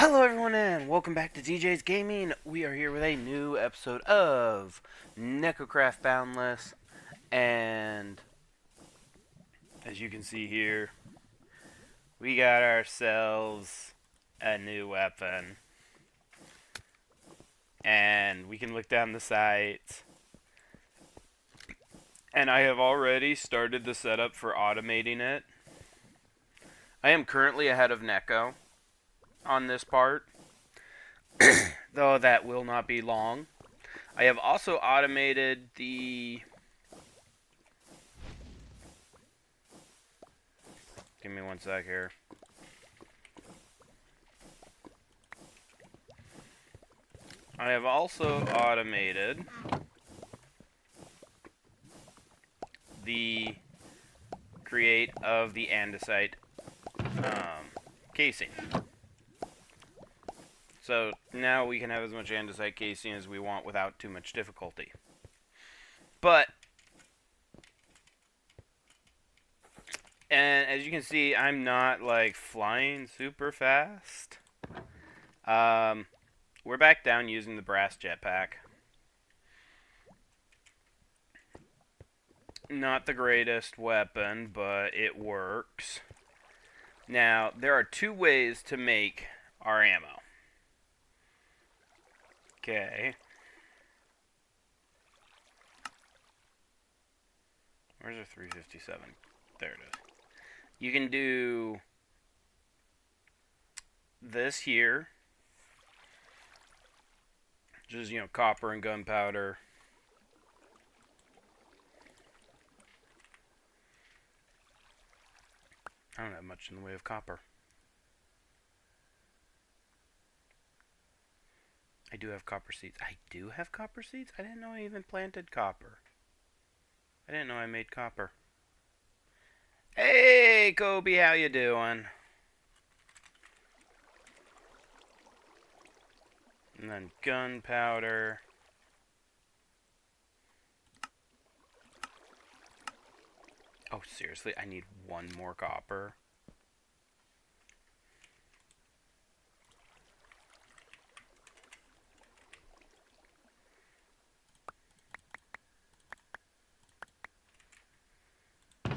Hello everyone and welcome back to DJ's Gaming. We are here with a new episode of Nekocraft Boundless, and as you can see here, we got ourselves a new weapon. And we can look down the sights. And I have already started the setup for automating it. I am currently ahead of Neko on this part, though that will not be long. I have also automated the... Give me one sec here. I have also automated the create of the andesite casing. So now we can have as much andesite casing as we want without too much difficulty. But, and as you can see, I'm not like flying super fast. We're back down using the brass jetpack. Not the greatest weapon, but it works. Now, there are two ways to make our ammo. Okay. Where's our 357? There it is. You can do this here. Just, copper and gunpowder. I don't have much in the way of copper. I do have copper seeds. I do have copper seeds? I didn't know I even planted copper. I didn't know I made copper. Hey, Kobe, how you doing? And then gunpowder. Oh, seriously, I need one more copper.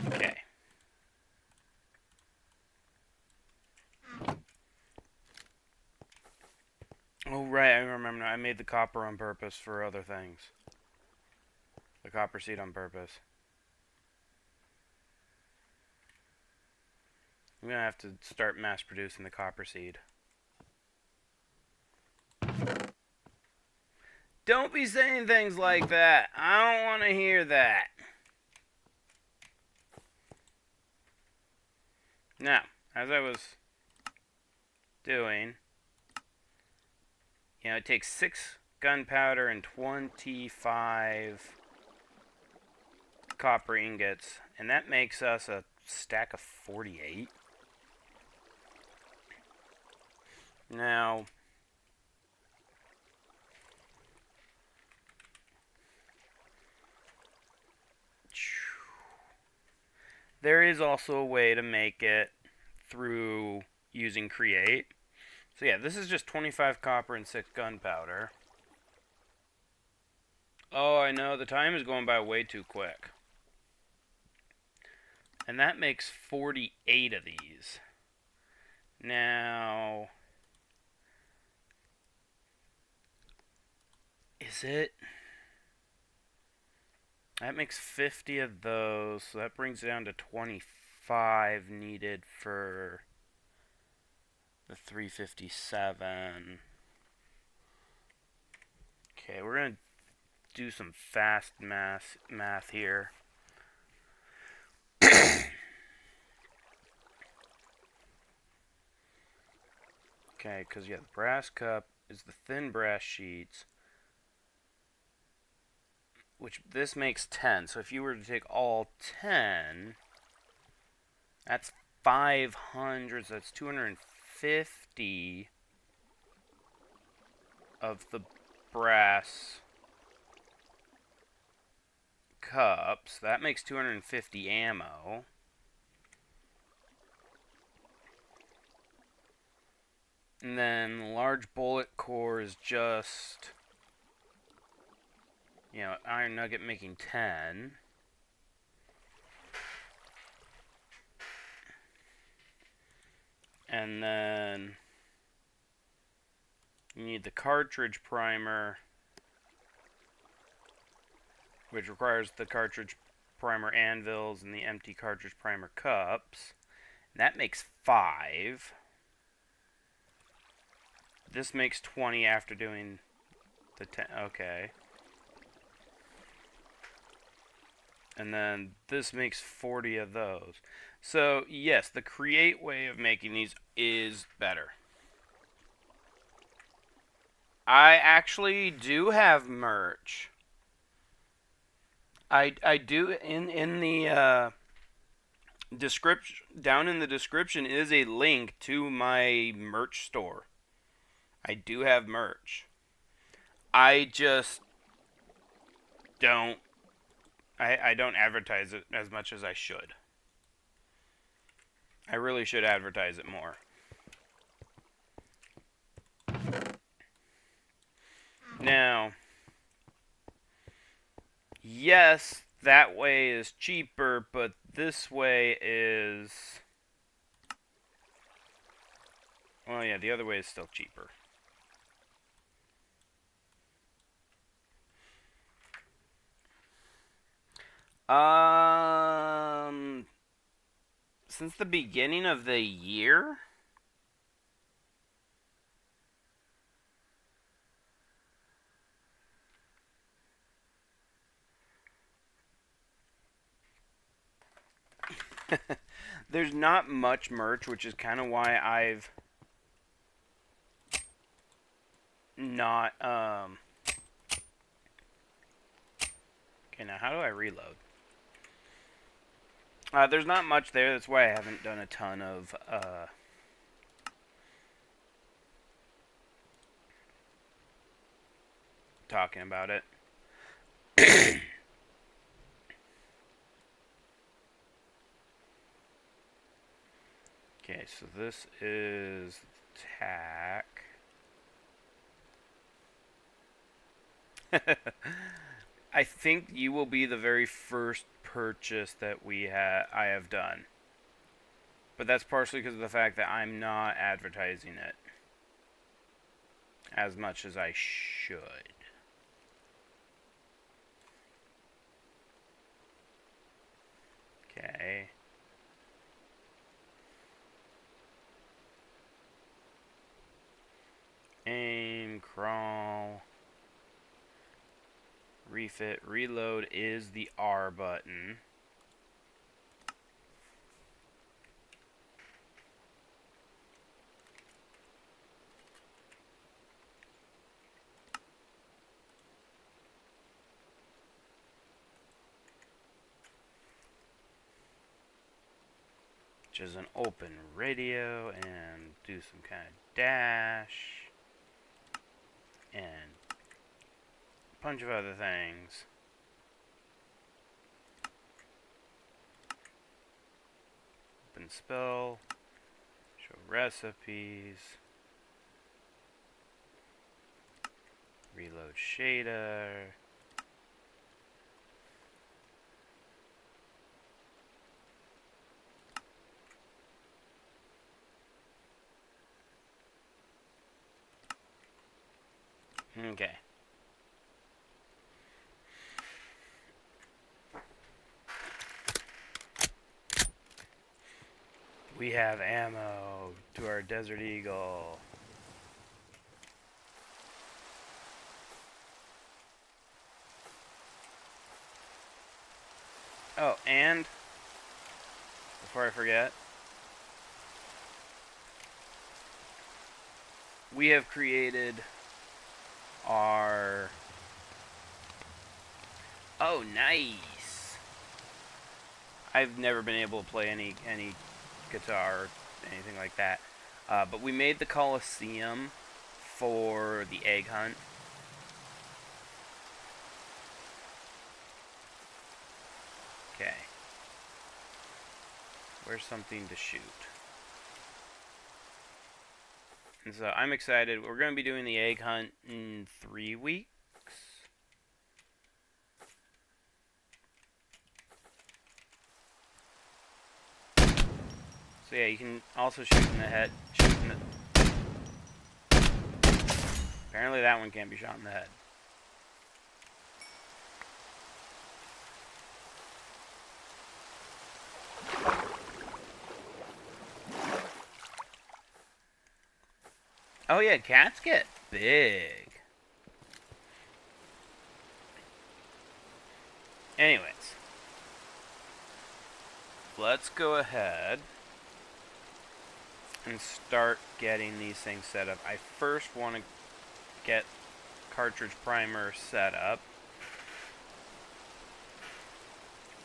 Okay. Oh, right, I remember now. I made the copper on purpose for other things. The copper seed on purpose. I'm gonna have to start mass producing the copper seed. Don't be saying things like that. I don't want to hear that. Now, as I was doing, it takes 6 gunpowder and 25 copper ingots, and that makes us a stack of 48. Now, there is also a way to make it through using create. So yeah, this is just 25 copper and 6 gunpowder. Oh, I know, the time is going by way too quick. And that makes 48 of these. Now, is it? That makes 50 of those, so that brings it down to 25 needed for the 357. Okay, we're going to do some fast math here. Okay, because, yeah, the brass cup is the thin brass sheets, which this makes 10. So if you were to take all 10, that's 500, so that's 250 of the brass cups. That makes 250 ammo. And then large bullet core is just, you know, iron nugget making 10. And then you need the cartridge primer, which requires the cartridge primer anvils and the empty cartridge primer cups. And that makes 5. This makes 20 after doing the 10. Okay. And then this makes 40 of those. So, yes, the create way of making these is better. I actually do have merch. I do in the description, down in the description is a link to my merch store. I do have merch. I just don't I don't advertise it as much as I should. I really should advertise it more. Now, yes, that way is cheaper, but this way is... Well, yeah, the other way is still cheaper. Since the beginning of the year? There's not much merch, which is kind of why I've not, Okay, now how do I reload? There's not much there, that's why I haven't done a ton of, talking about it. Okay, so this is tack. I think you will be the very first purchase that I have done. But that's partially because of the fact that I'm not advertising it as much as I should. Okay. Aim, crawl, refit, reload is the R button. Which is an open radio and do some kind of dash and a bunch of other things. Open spell, show recipes, reload shader. Okay. We have ammo to our Desert Eagle. Oh, and before I forget, we have created our... Oh, nice! I've never been able to play any guitar or anything like that. But we made the Coliseum for the egg hunt. Okay. Where's something to shoot? And so I'm excited. We're going to be doing the egg hunt in 3 weeks. So yeah, you can also shoot in the head. Apparently that one can't be shot in the head. Oh yeah, cats get big. Anyways, let's go ahead and start getting these things set up. I first want to get cartridge primer set up,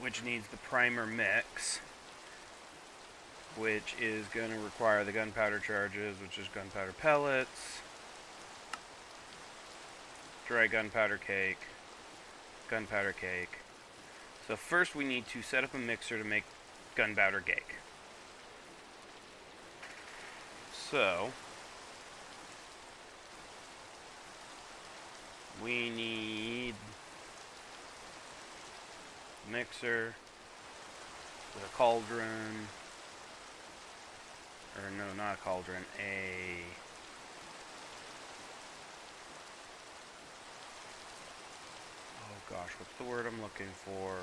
which needs the primer mix, which is going to require the gunpowder charges, which is gunpowder pellets, dry gunpowder cake, gunpowder cake. So first we need to set up a mixer to make gunpowder cake. So we need a mixer with a cauldron, or no, not a cauldron, oh gosh, what's the word I'm looking for?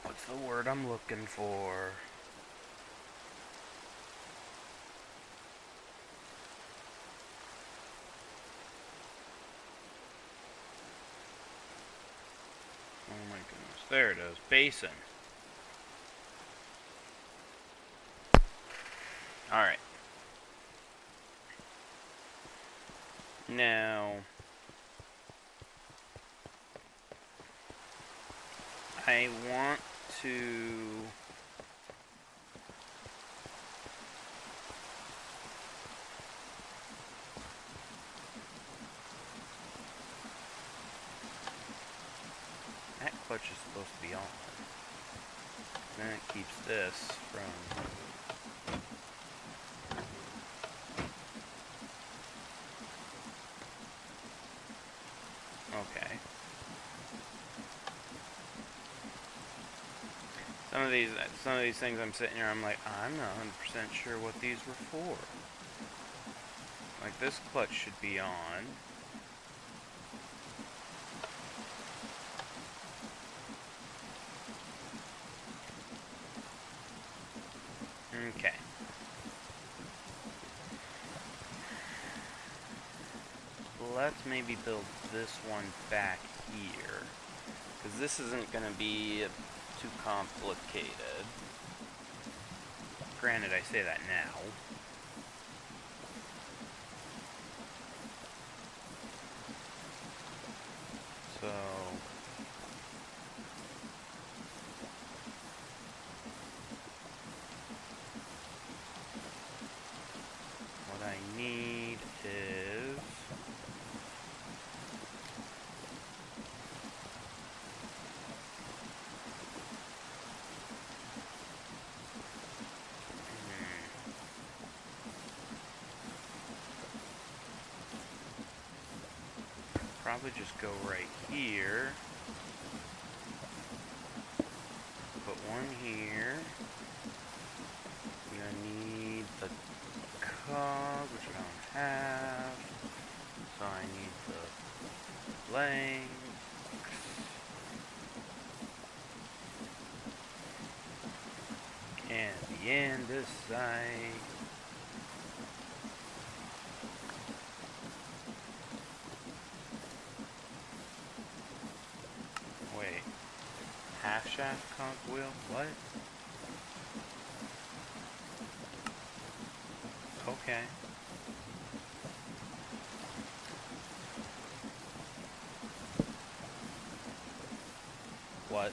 What's the word I'm looking for? Oh my goodness, there it is, basin. Alright. Now, I want to that clutch is supposed to be on. Then it keeps this from okay. Some of these things I'm sitting here, I'm like, I'm not 100% sure what these were for. Like, this clutch should be on. Okay. Let's maybe build this one back here, because this isn't going to be too complicated. Granted, I say that now. So what I need is probably just go right here. Put one here. We're gonna need the cog, which I don't have. So I need the blanks. And the andesite. Wait. Half shaft cog wheel? What? Okay. What?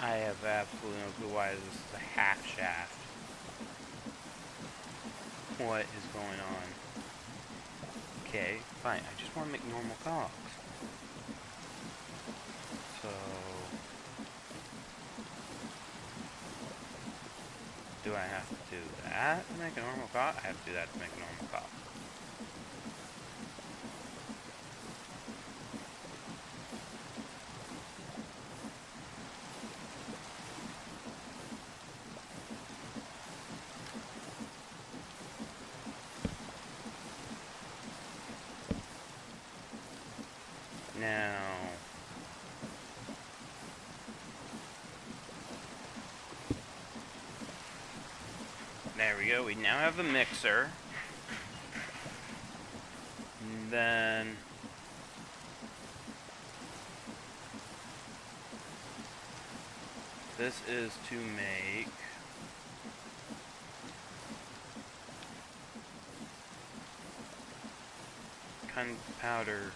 I have absolutely no clue why this is a half shaft. What is going on? Okay, fine. I just want to make normal cogs. So... do I have to do that to make a normal cog? I have to do that to make a normal cog. Now... there we go. We now have a mixer. And then... this is to make... gunpowder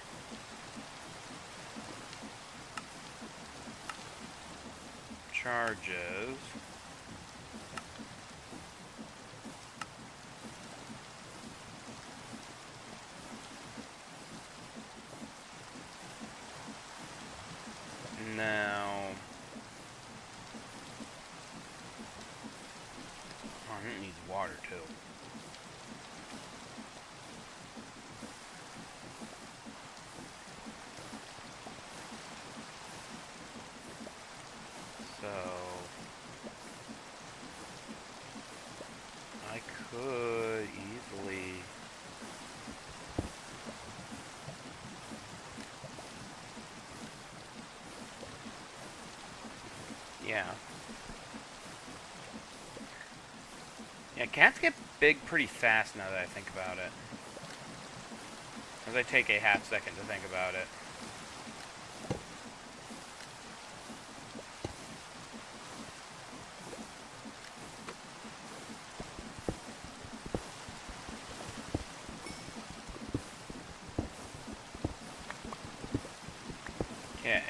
charges. Now, oh, it needs water too. So, I could easily... yeah. Yeah, cats get big pretty fast now that I think about it. As I take a half second to think about it. Okay.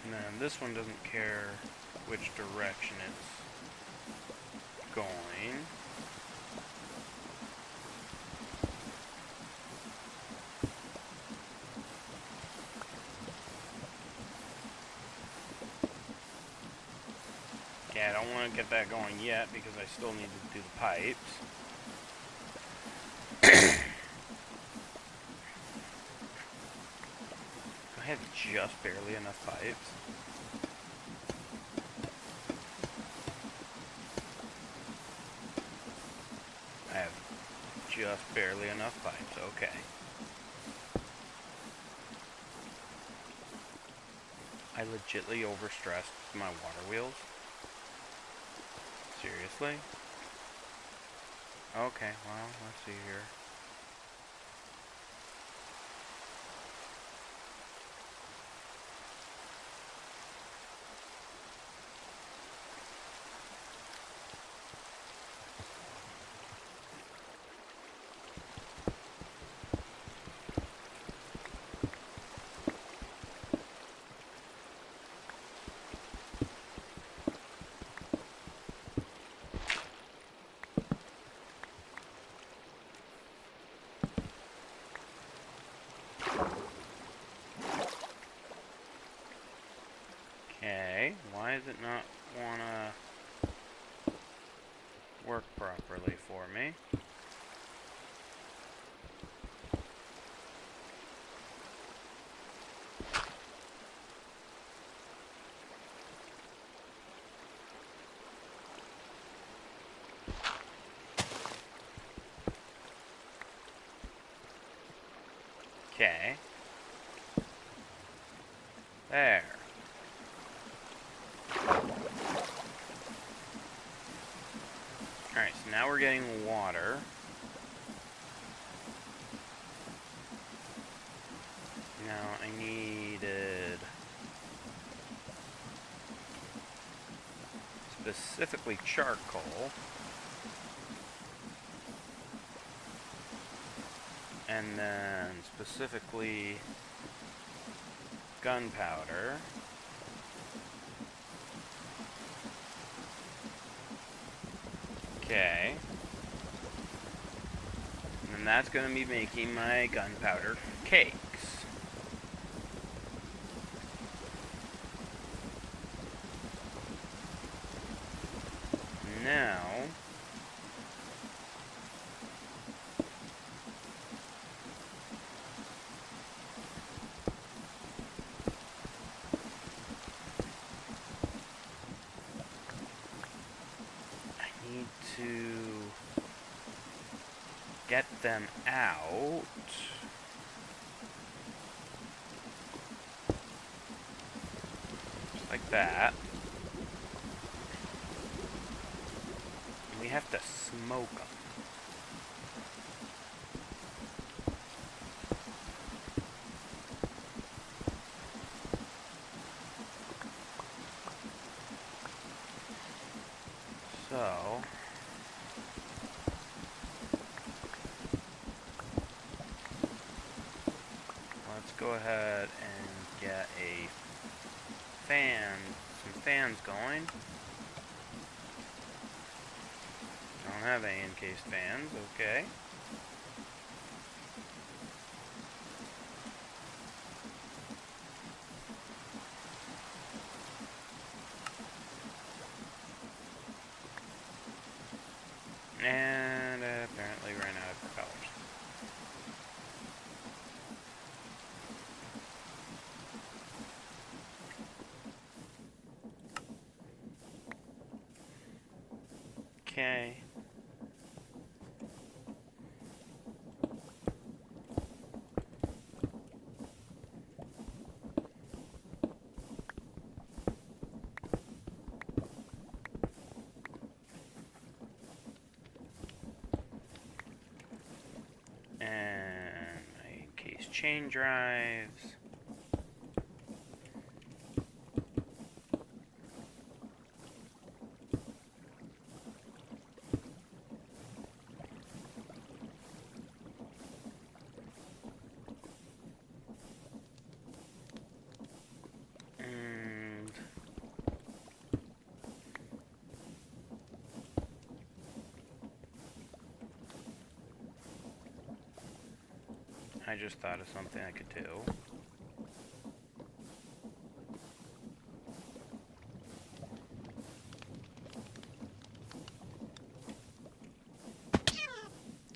And then this one doesn't care which direction it's going. Yeah, I don't want to get that going yet because I still need to do the pipes. I have just barely enough pipes. I have just barely enough pipes, okay. I legitly overstressed my water wheels. Seriously? Okay, well, let's see here. Okay, why does it not wanna work properly for me? Okay. There. Alright, so now we're getting water. Now I needed specifically charcoal. And then specifically gunpowder. Okay. And then that's going to be making my gunpowder cakes. Now, I need to get them out. Just like that. We have to smoke them. So, let's go ahead and get a fan, some fans going. I don't have any encased fans, okay. And apparently ran out of propellers. Okay. And my case chain drives. And I just thought of something I could do.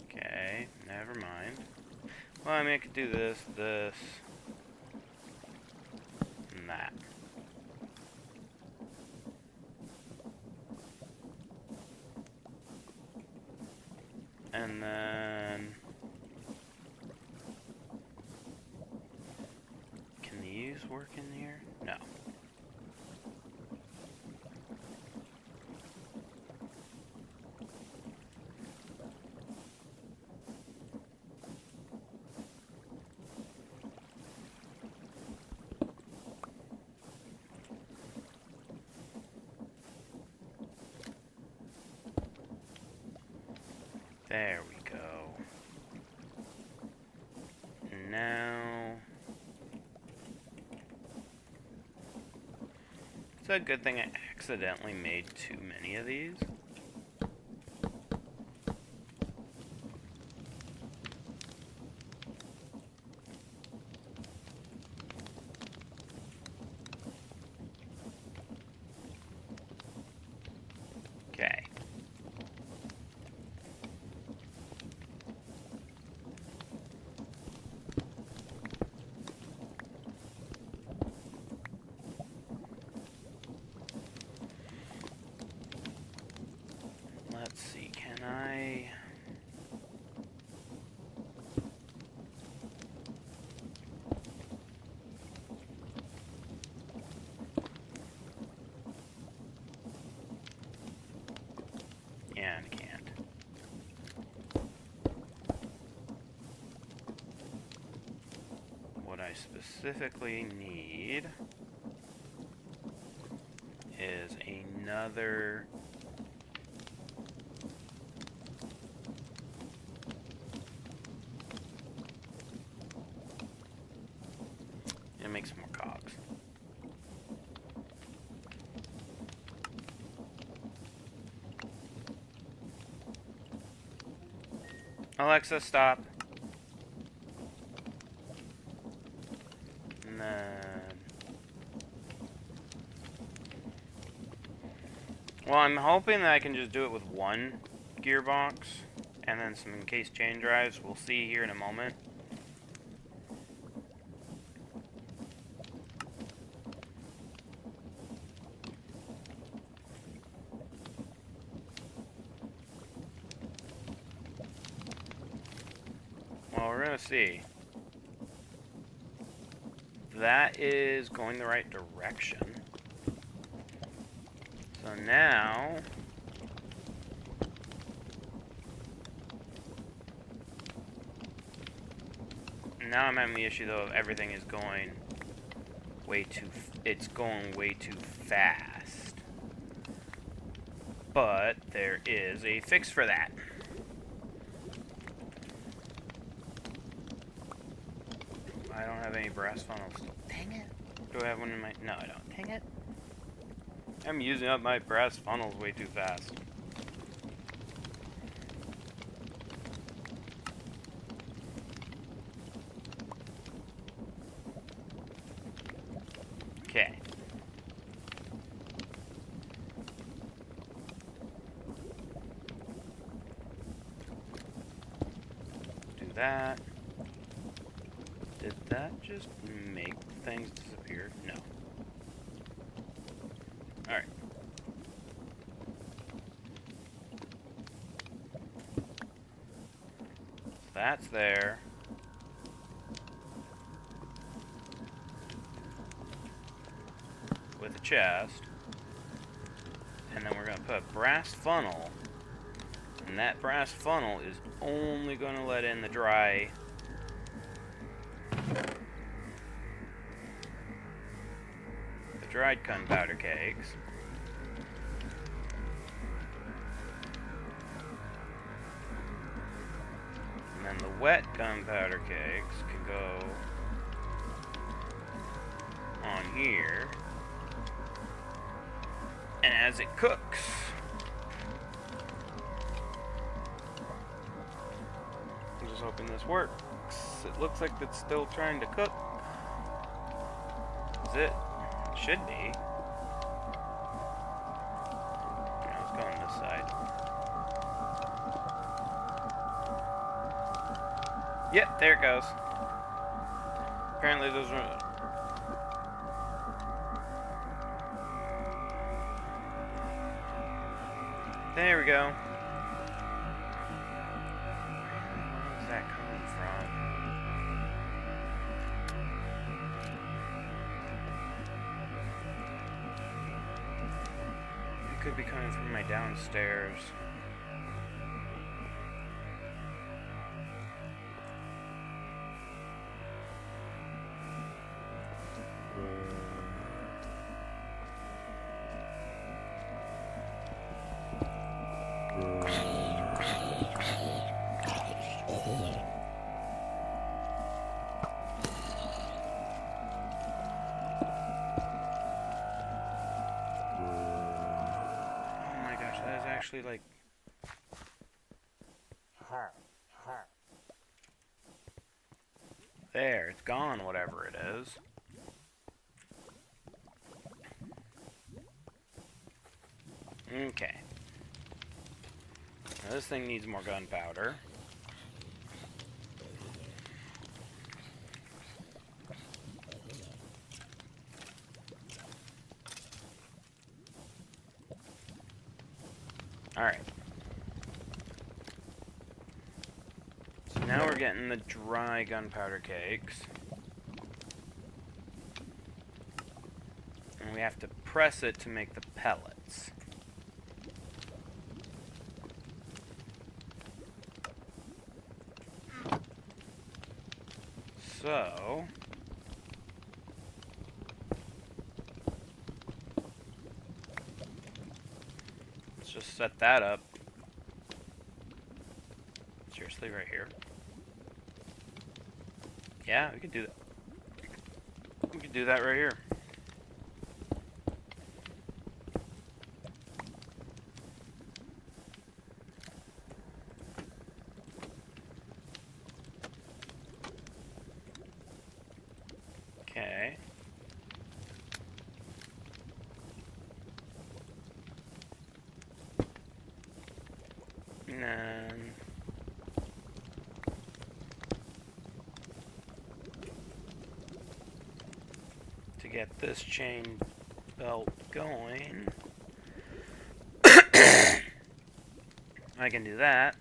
Okay, never mind. Well, I mean, I could do this, this, and that. And then, can these work in here? No. There we go. Now, it's a good thing I accidentally made too many of these. Okay. Let's see, can I... Yeah, I can't. What I specifically need is another make some more cogs. Alexa, stop. And then... Well, I'm hoping that I can just do it with one gearbox and then some encased chain drives. We'll see here in a moment. Well, we're gonna see. That is going the right direction. So now... Now I'm having the issue though of everything is going way too... It's going way too fast. But there is a fix for that. I don't have any brass funnels still. Dang it. Do I have one in my... No, I don't. Dang it. I'm using up my brass funnels way too fast. Okay. Do that. Did that just make things disappear? No. Alright. That's there. With a chest. And then we're going to put a brass funnel. And that brass funnel is only going to let in the dry... dried gunpowder cakes. And then the wet gunpowder cakes can go on here. And as it cooks, I'm just hoping this works. It looks like it's still trying to cook. Is it? Should be. Now let's go on this side. Yep, there it goes. Apparently those are... There we go. Where is that coming from? Could be coming from my downstairs. Actually, like, there, it's gone, whatever it is. Okay. Now this thing needs more gunpowder. Alright. So now we're getting the dry gunpowder cakes. And we have to press it to make the pellets. So... just set that up. Seriously, right here? Yeah, we could do that. We could do that right here. Okay. And then to get this chain belt going, I can do that.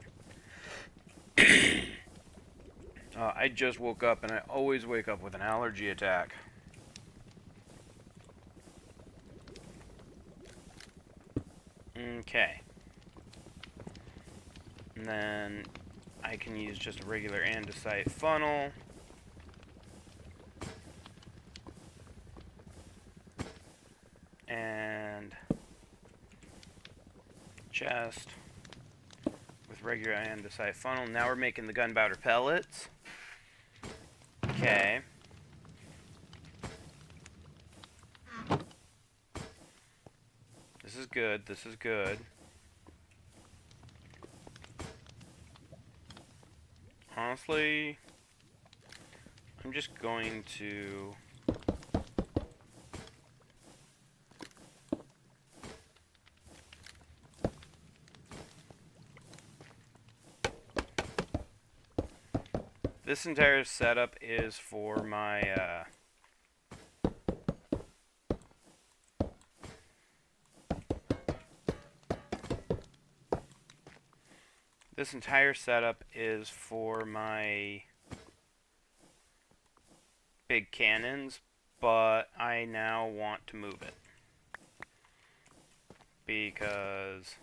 I just woke up, and I always wake up with an allergy attack. Okay. And then I can use just a regular andesite funnel. And chest with regular andesite funnel. Now we're making the gunpowder pellets. Okay. This is good. This is good. Honestly, I'm just going to this entire setup is for my this entire setup is for my big cannons, but I now want to move it because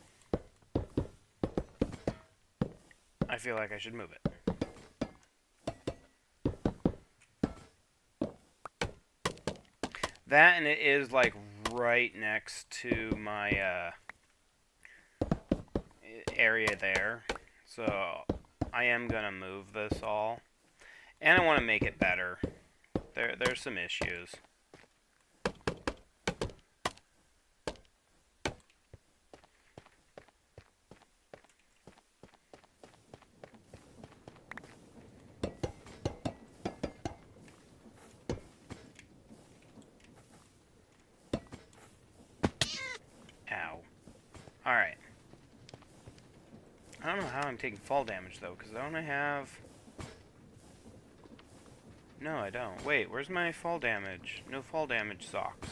I feel like I should move it. That, and it is like right next to my area there. So I am gonna move this all. And I want to make it better. There's some issues. Ow. Alright. I don't know how I'm taking fall damage, though, because don't I have... No, I don't. Wait, where's my fall damage? No fall damage socks.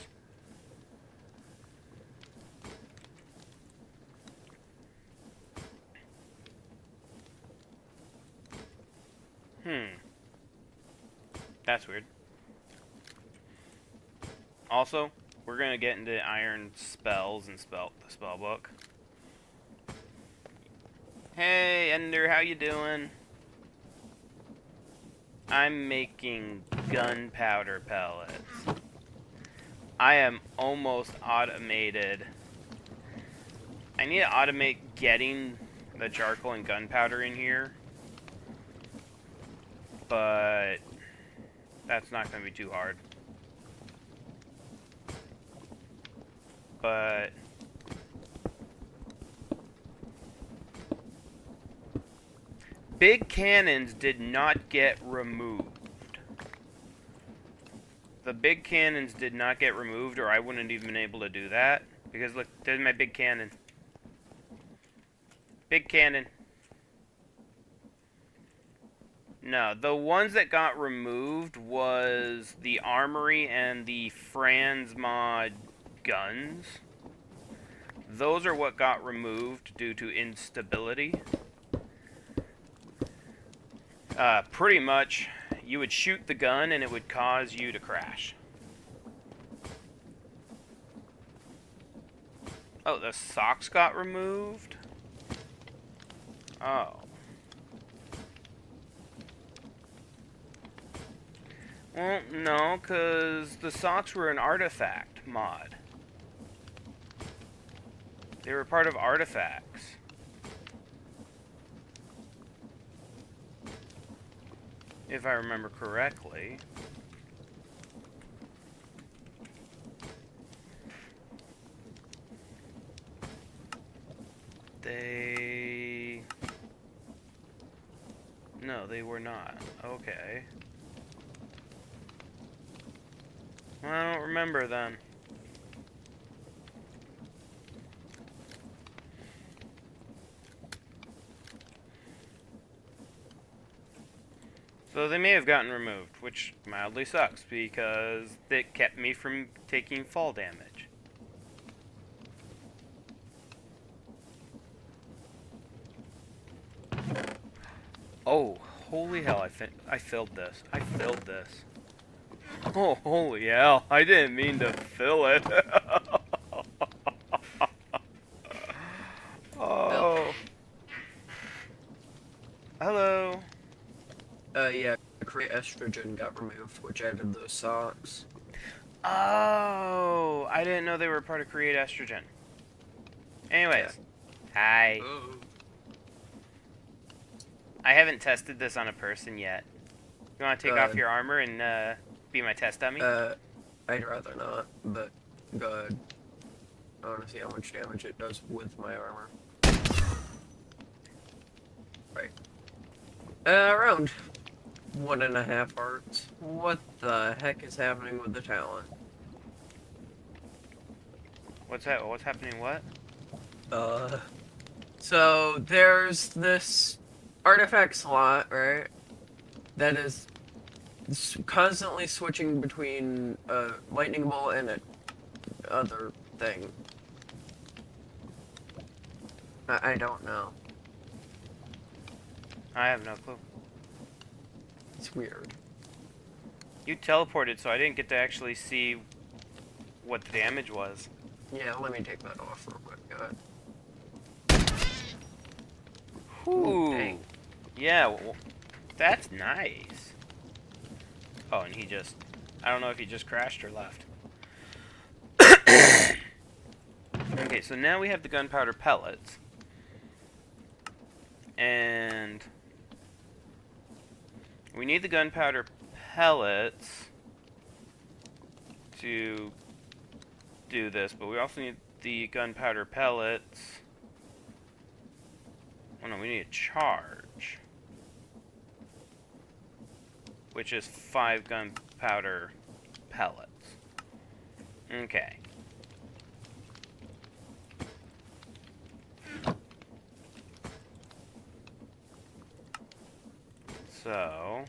That's weird. Also, we're going to get into iron spells and the spell book. Hey, Ender, how you doing? I'm making gunpowder pellets. I am almost automated. I need to automate getting the charcoal and gunpowder in here. But that's not going to be too hard. But big cannons did not get removed. The big cannons did not get removed, or I wouldn't even been able to do that. Because look, there's my big cannon. Big cannon. No, the ones that got removed was the armory and the Franz mod guns. Those are what got removed due to instability. Pretty much, you would shoot the gun and it would cause you to crash. Oh, the socks got removed? Oh. Well, no, because the socks were an artifact mod. They were part of artifacts. If I remember correctly. not. Okay. Well, I don't remember then. So they may have gotten removed, which mildly sucks because it kept me from taking fall damage. Oh, holy hell, I filled this. I filled this. Oh, holy hell, I didn't mean to fill it. Oh. Hello. Yeah, create estrogen got removed, which added those socks. Oh, I didn't know they were part of Create Estrogen. Anyways, hi. Oh. I haven't tested this on a person yet. You want to take off Good. your armor and be my test dummy? I'd rather not, but go ahead. I want to see how much damage it does with my armor. Right. Around 1.5 hearts. What the heck is happening with the talent? What's that? What's happening? What? So there's this artifact slot, right? That is constantly switching between a lightning bolt and a other thing. I don't know. I have no clue. It's weird. You teleported, so I didn't get to actually see what the damage was. Yeah, let me take that off real quick. Go ahead. Ooh. Dang. Yeah, well, that's nice. Oh, and he just... I don't know if he just crashed or left. Okay, so now we have the gunpowder pellets. And... we need the gunpowder pellets to do this, but we also need the gunpowder pellets. Oh no, we need a charge, which is 5 gunpowder pellets. Okay. So...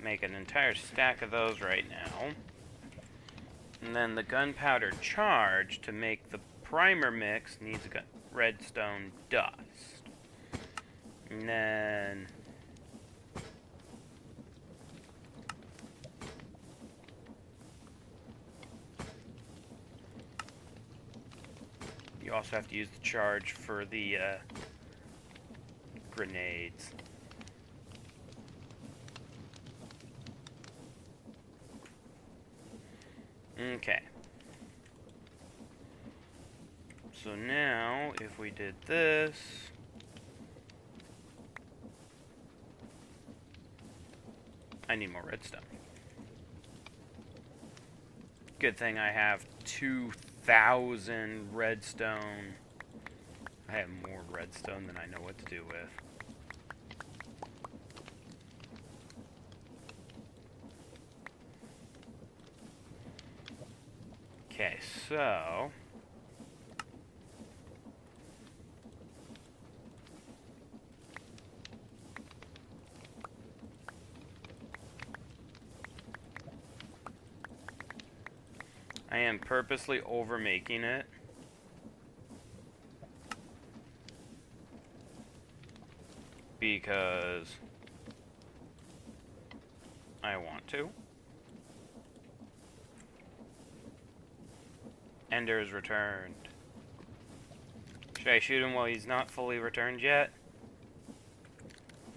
make an entire stack of those right now. And then the gunpowder charge to make the primer mix needs a redstone dust. And then... you also have to use the charge for the grenades. Okay. So now, if we did this... I need more redstone. Good thing I have 2,000 redstone. I have more redstone than I know what to do with. Okay, so... I am purposely over-making it. Because I want to. Ender is returned. Should I shoot him while he's not fully returned yet?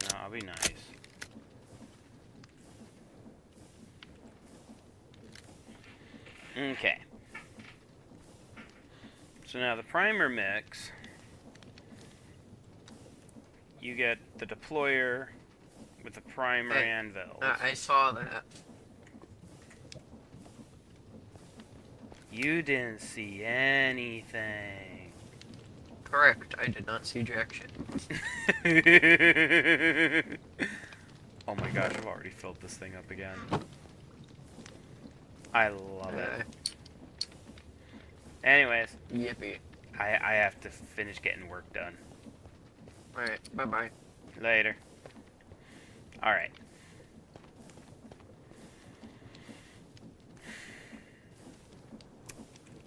No, I'll be nice. Okay. So now the primer mix, you get the deployer with the primer anvils. I saw that. You didn't see anything. Correct. I did not see jack shit. Oh my gosh, I've already filled this thing up again. I love it. Anyways, Yippee. I have to finish getting work done. Alright, bye-bye. Later. Alright.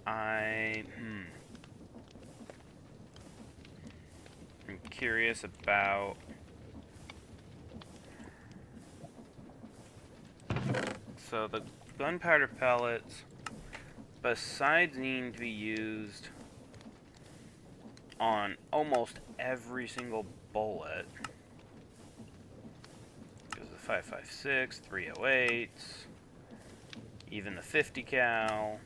I'm curious about... So the gunpowder pellets, besides needing to be used on almost every single bullet, because the 5.56, 308s, even the 50 cal,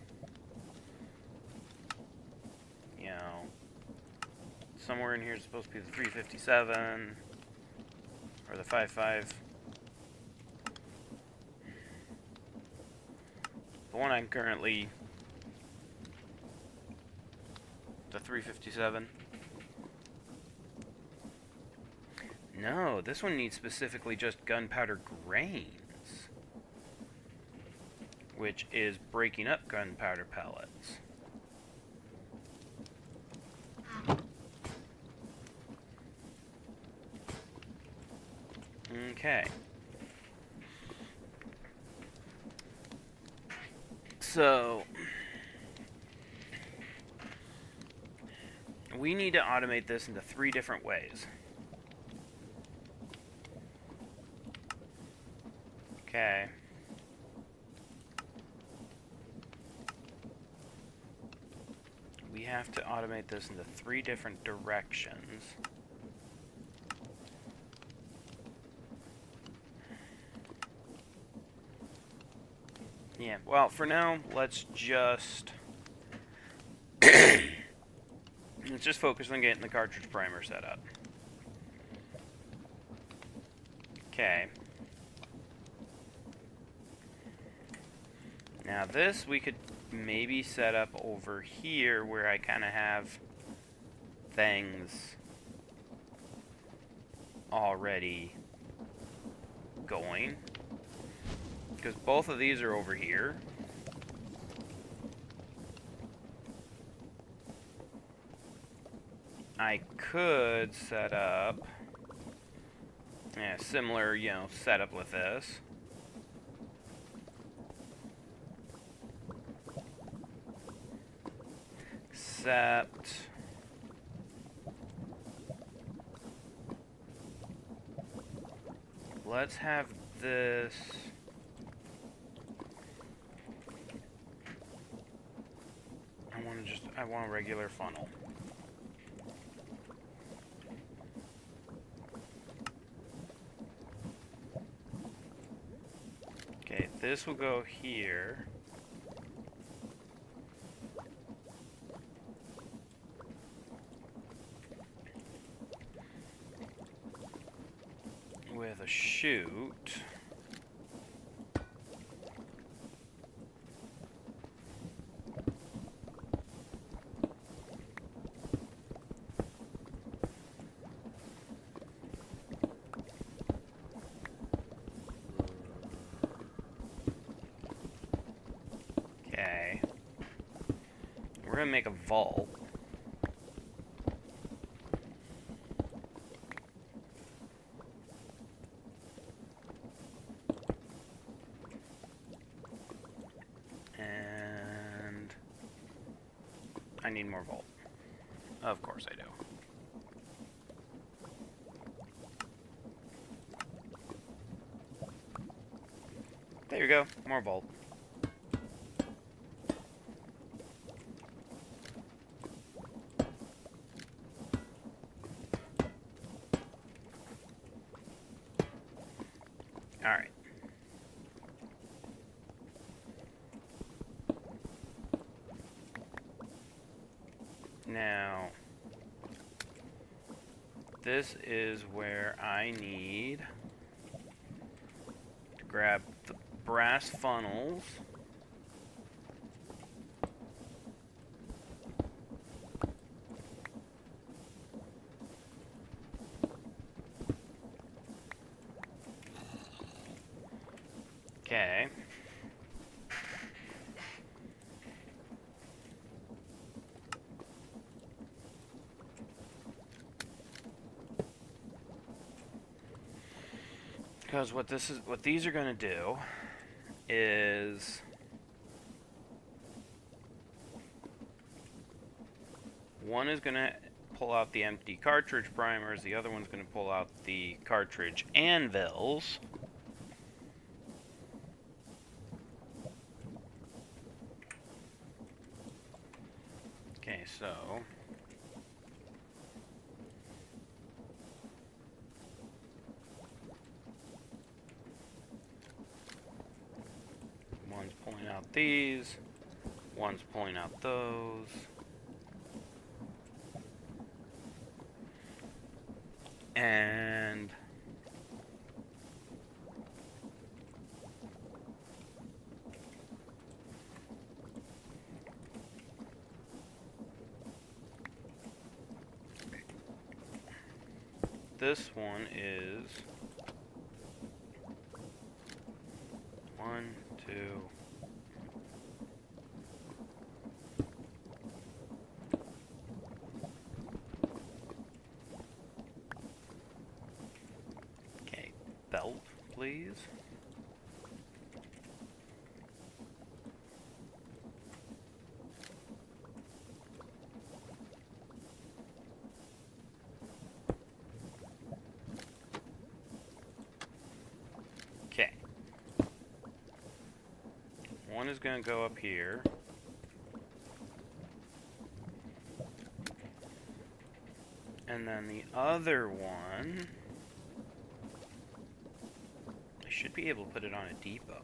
you know, somewhere in here is supposed to be the 357 or the 5.5. The one I'm currently, the 357. No, this one needs specifically just gunpowder grains, which is breaking up gunpowder pellets. Okay. So, we need to automate this into 3 different ways. Okay. We have to automate this into 3 different directions. Yeah, well, for now, let's just focus on getting the cartridge primer set up. Okay. Now this we could maybe set up over here where I kind of have things already going. Because both of these are over here. I could set up a similar, you know, setup with this. Except let's have this. I want a regular funnel. Okay, this will go here. With a chute. Okay. We're gonna make a vault. And I need more vault. Of course I do. There you go, more vault. Alright. Now, this is where I need to grab the brass funnels Because what these are going to do is one is going to pull out the empty cartridge primers, the other one's going to pull out the cartridge anvils. Okay, so one's pulling out these, one's pulling out those. And this one is 1, 2. Okay, belt, please. Okay. One is going to go up here. And then the other one, I should be able to put it on a depot.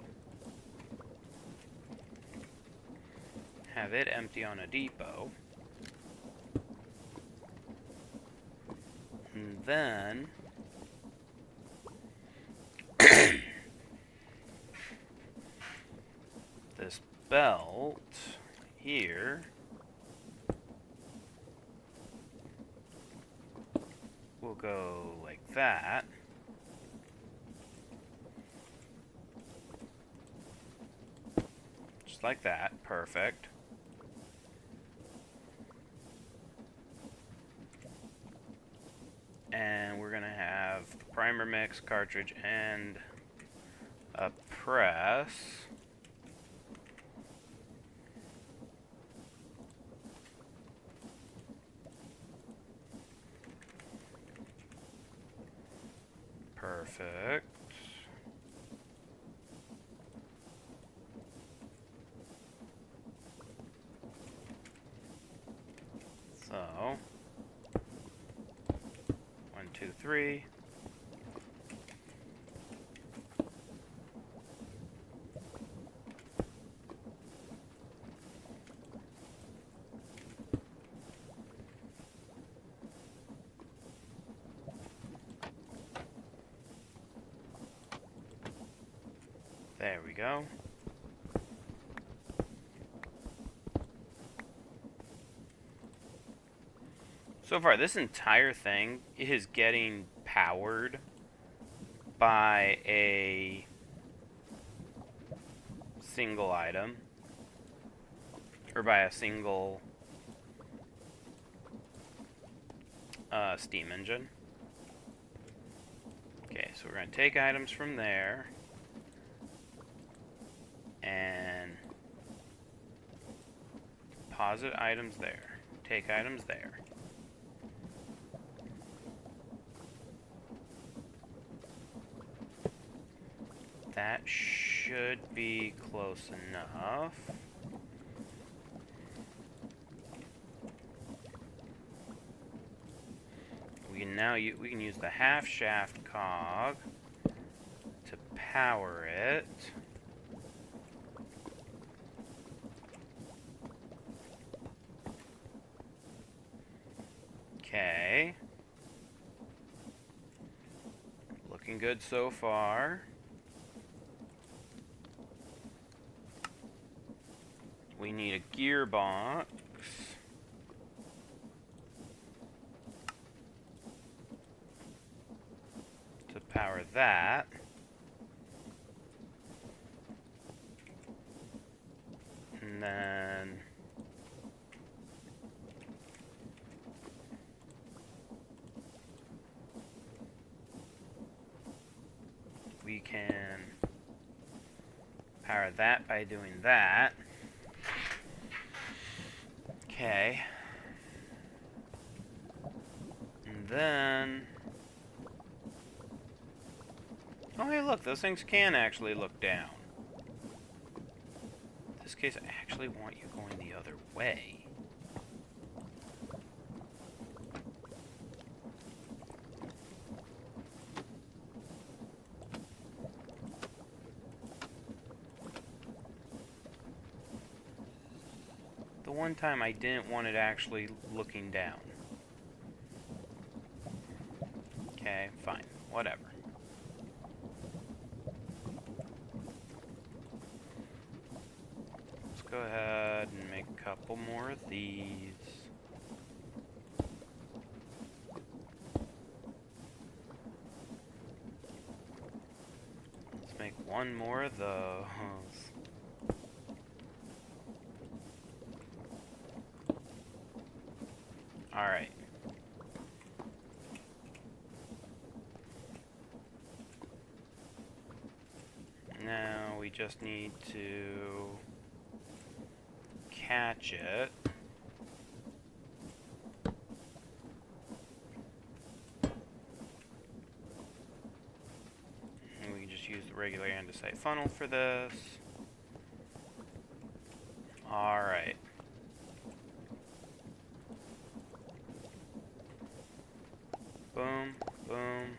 Have it empty on a depot. And then this belt here will go like that. Just like that. Perfect. And we're going to have the primer mix, cartridge, and a press. Perfect. So, 1, 2, 3. There we go. So far, this entire thing is getting powered by a single item, or by a single steam engine. Okay, so we're going to take items from there and deposit items there. Take items there. That should be close enough. We can now we can use the half shaft cog to power it. Okay. Looking good so far. We need a gearbox. To power that. And then power that by doing that. Okay. And then... Oh, hey, look, those things can actually look down. In this case, I actually want you going the other way. The one time I didn't want it actually looking down. Okay, fine. Whatever. Let's go ahead and make a couple more of these. Let's make one more of those. Alright. Now we just need to catch it. And we can just use the regular andesite funnel for this. Alright. Boom, boom.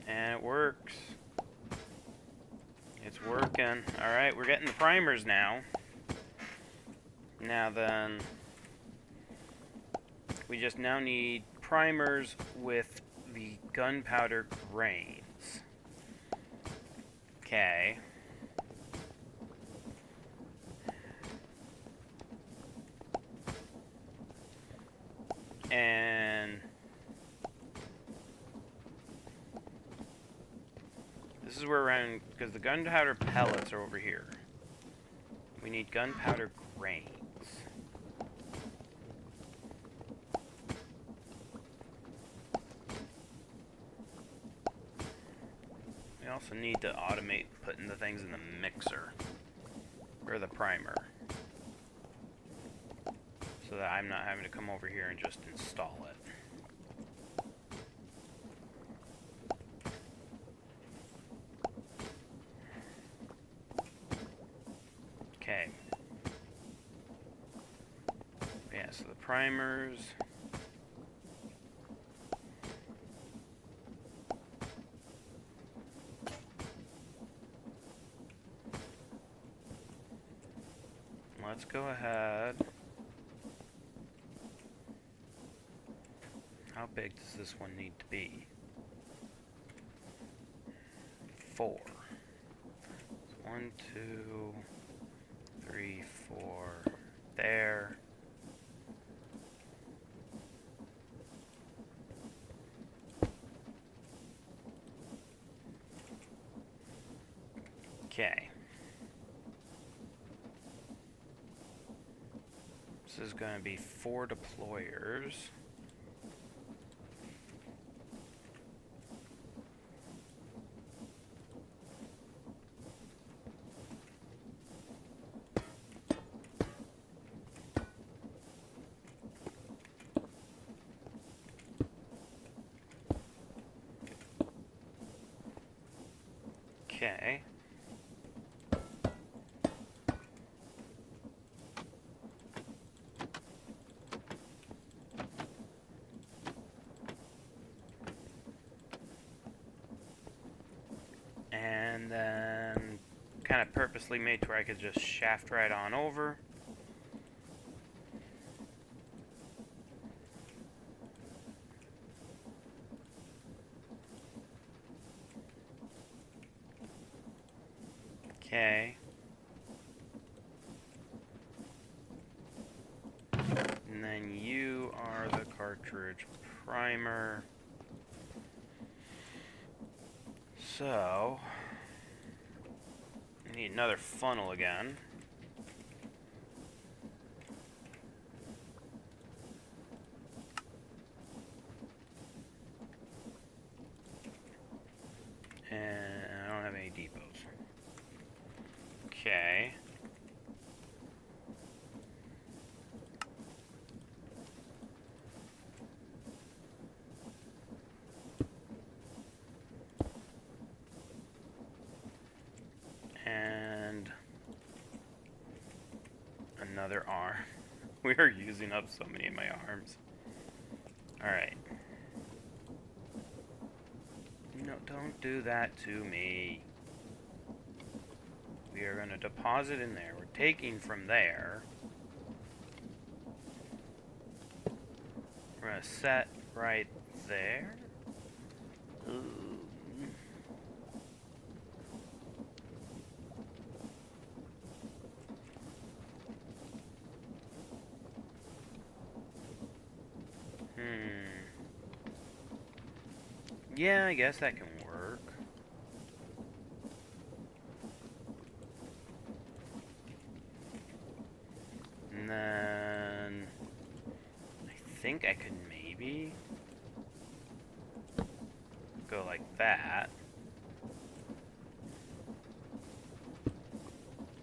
And it works. It's working. Alright, we're getting the primers now. Now then, we just now need primers with the gunpowder grains. Okay. And this is where we're around, because the gunpowder pellets are over here. We need gunpowder grains. We also need to automate putting the things in the mixer, or the primer, so that I'm not having to come over here and just install it. Okay. Yeah, so the primers. Let's go ahead. How big does this one need to be? 4. 1, 2, 3, 4. There. Okay. This is going to be 4 deployers. Okay. And then kind of purposely made to where I could just shaft right on over. Okay. And then you are the cartridge primer. So, I need another funnel again. Okay. And another arm. We are using up so many of my arms. Alright. No, don't do that to me. We are going to deposit in there. We're taking from there. We're going to set right there. Ooh. Yeah, I guess that can work. And then I think I could maybe go like that.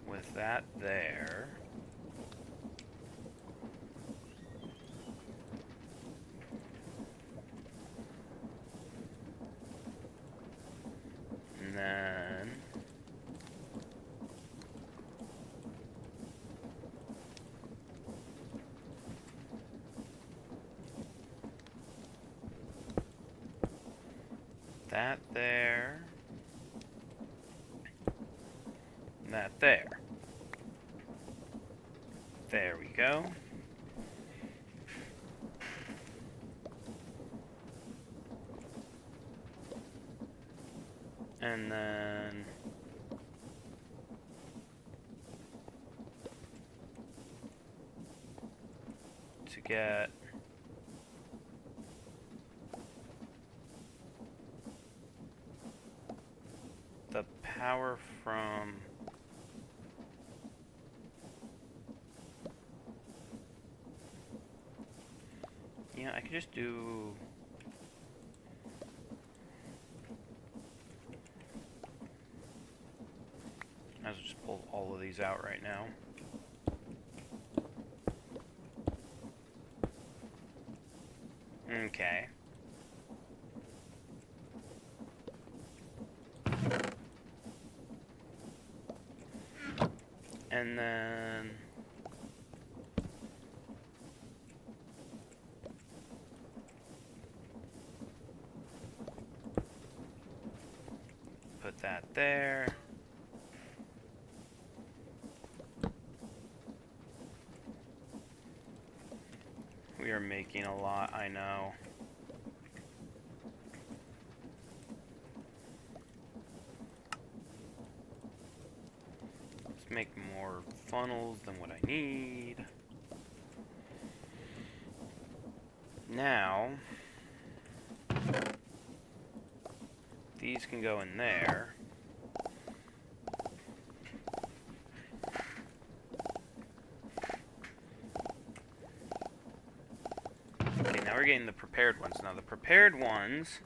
With that there. And then that there. And that there. There we go. And then to get the power from I could just do I will just pull all of these out right now. Okay. And then put that there. We are making a lot, I know. Let's make more funnels than what I need. Now, these can go in there. Okay, now we're getting the prepared ones. Now the prepared ones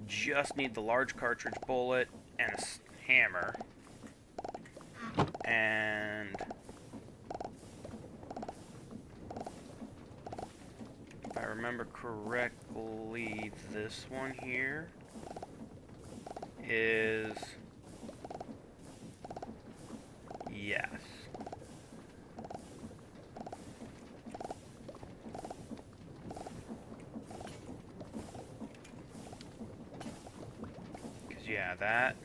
just need the large cartridge bullet and a hammer. And if I remember correctly, this one here is yes. Because yeah, that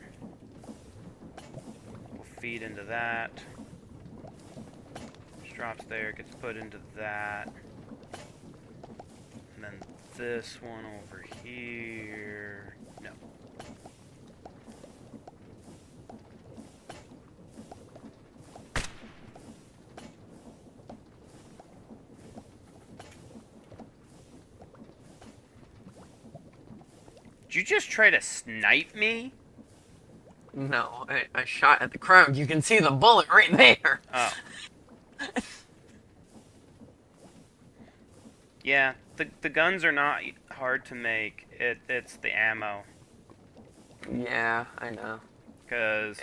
will feed into that. Just drops there, gets put into that. And then this one over here. No. Did you just try to snipe me? No, I shot at the crowd. You can see the bullet right there. Oh. Yeah, the guns are not hard to make. It's the ammo. Yeah, I know. Because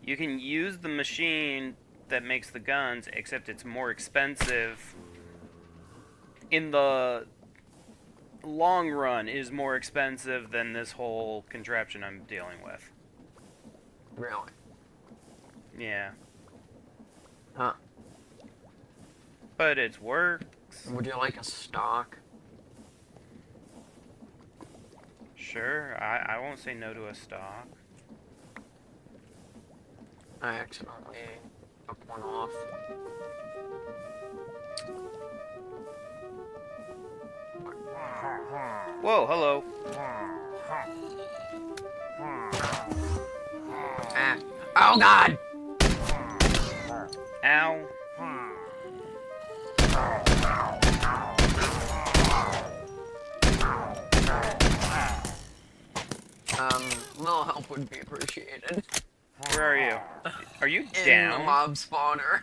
You can use the machine that makes the guns, except it's more expensive. In the long run, is more expensive than this whole contraption I'm dealing with. Really? Yeah. Huh. But it works. Would you like a stock? Sure, I won't say no to a stock. I accidentally took one off. Whoa, hello. Ah. Oh god! Ow. Little help would be appreciated. Where are you? Are you In down? the mob spawner.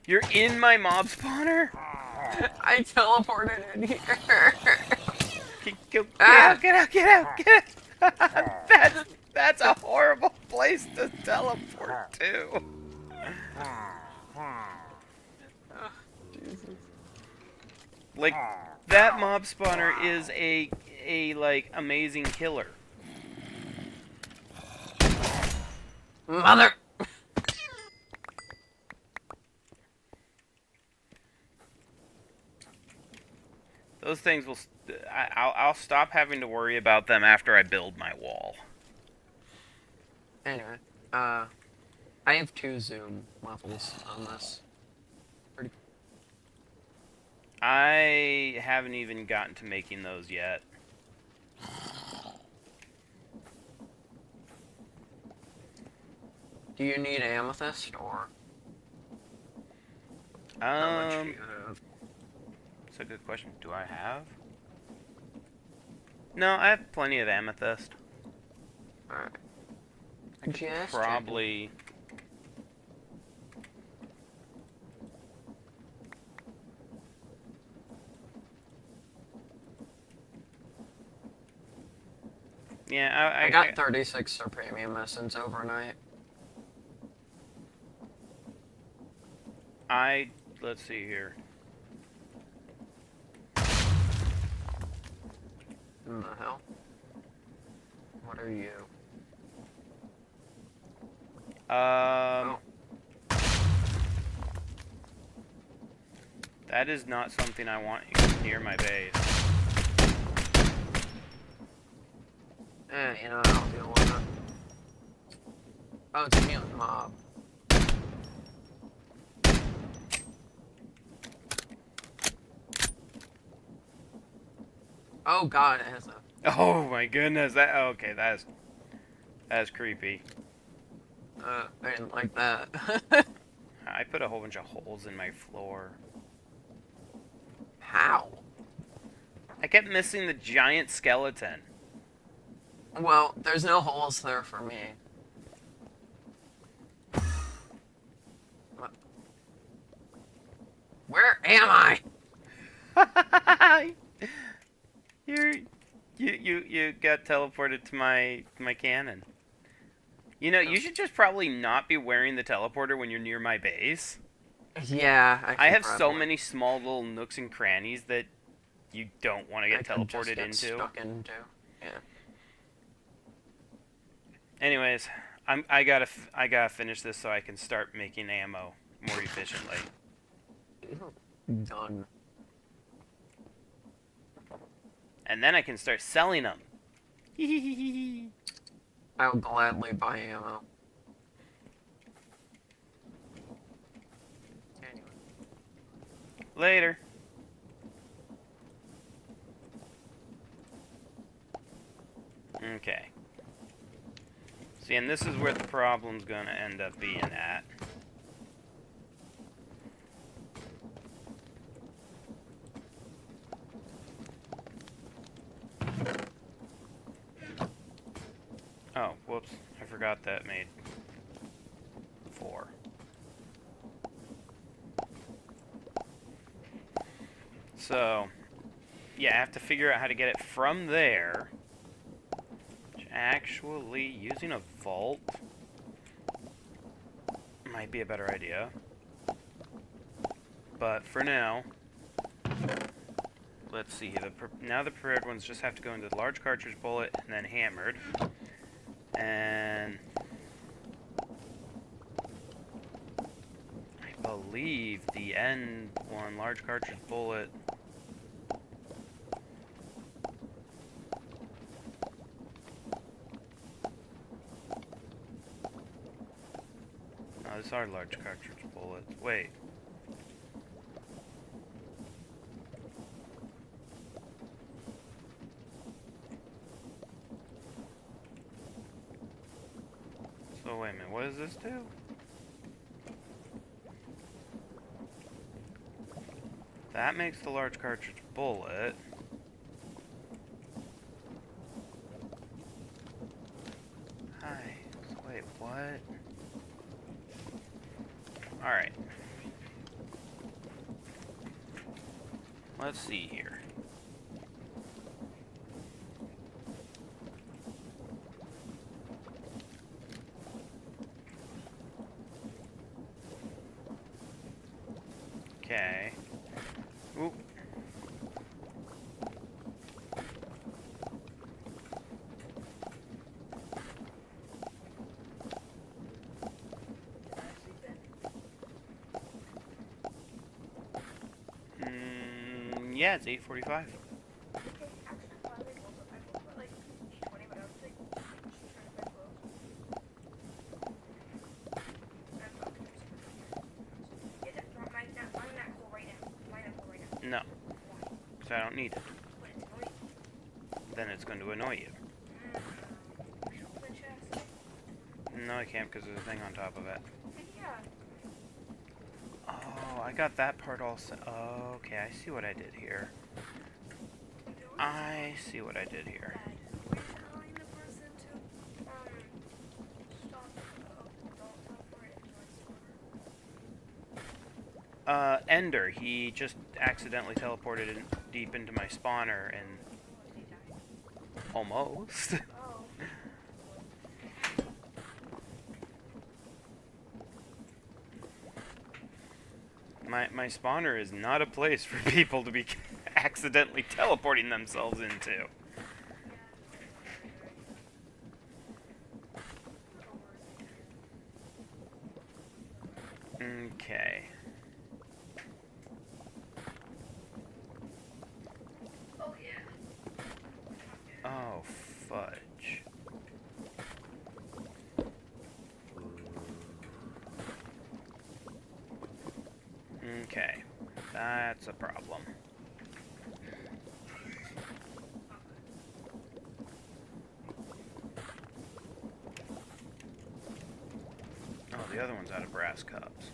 You're in my mob spawner? I teleported in here. Get Ah. out, get out, get out, get out! That's a horrible place to teleport to. Jesus. Like, that mob spawner is a like amazing killer. Mother! Those things will. I'll stop having to worry about them after I build my wall. Anyway, I have 2 zoom levels on this. I haven't even gotten to making those yet. Do you need amethyst or how much do you have? That's a good question. Do I have? No, I have plenty of amethyst. Alright. I could probably. Yeah, I got 36 Serpamium Essence overnight. Let's see here. What the hell? What are you? Oh. That is not something I want near my base. You know, I'll deal with it. Oh, it's a mutant mob. Oh god, it has a... Oh my goodness, okay, that's creepy. I didn't like that. I put a whole bunch of holes in my floor. How? I kept missing the giant skeleton. Well, there's no holes there for me. What? Where am I? You got teleported to my cannon. You know, you should just probably not be wearing the teleporter when you're near my base. Yeah, I have so many small little nooks and crannies that you don't want to get teleported into. Stuck into. Yeah. Anyways, I gotta finish this so I can start making ammo more efficiently. Done. And then I can start selling them. I'll gladly buy ammo. Anyway. Later. Okay. See, and this is where the problem's gonna end up being at. Oh, whoops. I forgot that made 4. So, yeah, I have to figure out how to get it from there. Which actually, using a vault might be a better idea. But for now, let's see. Now the prepared ones just have to go into the large cartridge bullet and then hammered. And I believe the end one, large cartridge bullet, oh, these are large cartridge bullets. Wait. So wait a minute, what does this do? That makes the large cartridge bullet. Hi. Wait, what? Alright. Let's see here. Okay. Oop. Yeah, it's 8:45. No, because I don't need it. Then it's going to annoy you. No, I can't because there's a thing on top of it. Oh, I got that part all set. Oh, okay, I see what I did here. I see what I did here. Ender, he just accidentally teleported in deep into my spawner and... Almost. My spawner is not a place for people to be accidentally teleporting themselves into. Okay. Oh, fudge. Okay. That's a problem. Oh, the other one's out of brass cups.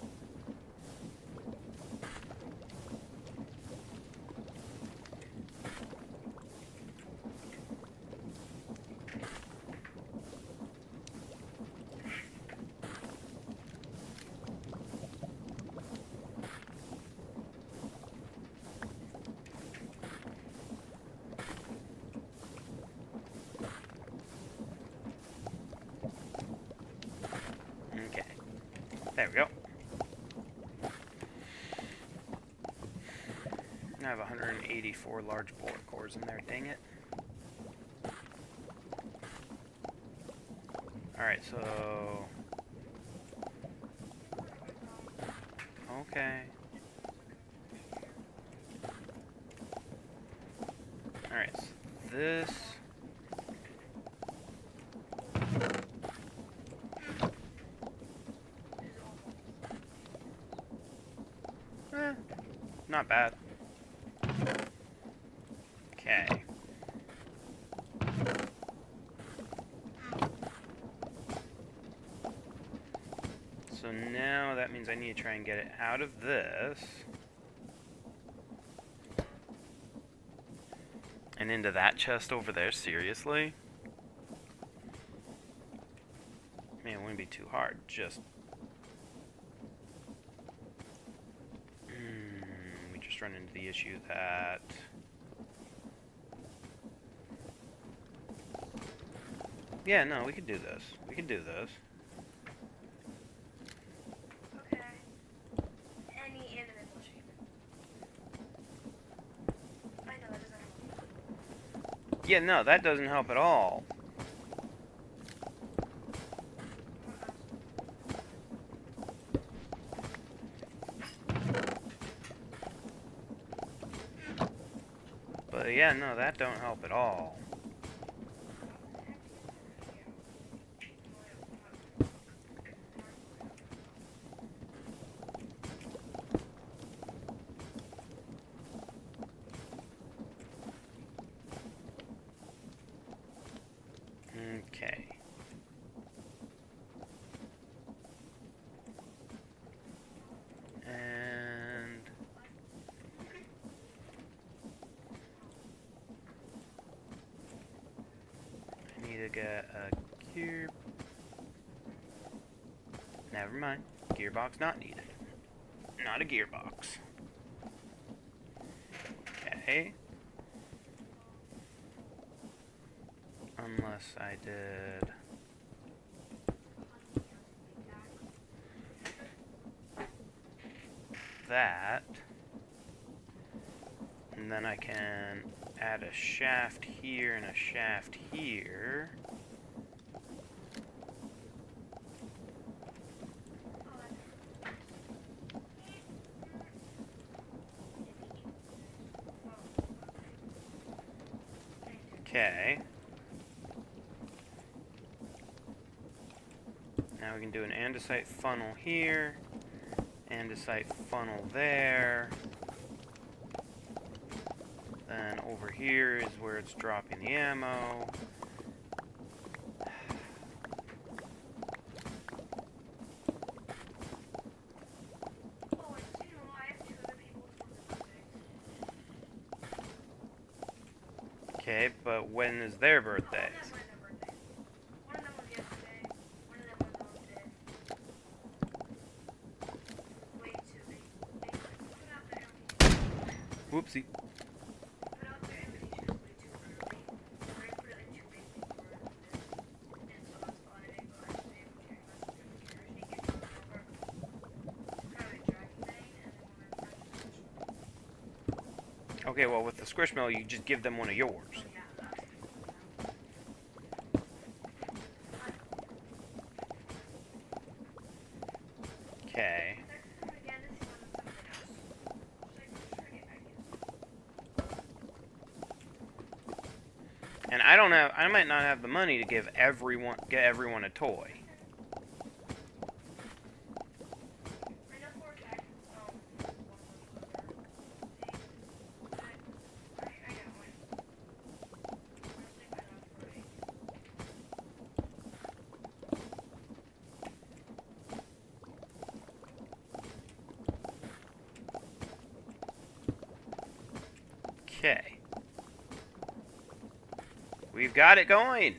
Okay. There we go. I have 184 large bullet cores in there, dang it. Alright, so... Okay. Alright, so this... not bad. Okay. So now that means I need to try and get it out of this. And into that chest over there, seriously? Man, it wouldn't be too hard, just... we just run into the issue that... Yeah, no, we could do this. We could do this. Yeah, no, that doesn't help at all. But yeah, no, that don't help at all. Okay. And I need to get a gear. Never mind. Gearbox not needed. Not a gearbox. Okay. Unless I did that. And then I can add a shaft here and a shaft here. Okay. Now we can do an andesite funnel here, andesite funnel there. Then over here is where it's dropping the ammo. Okay, but when is their birthdays? Whoopsie. Okay, well, with the Squishmallow, you just give them one of yours. Okay. And I might not have the money to get everyone a toy. Okay. We've got it going!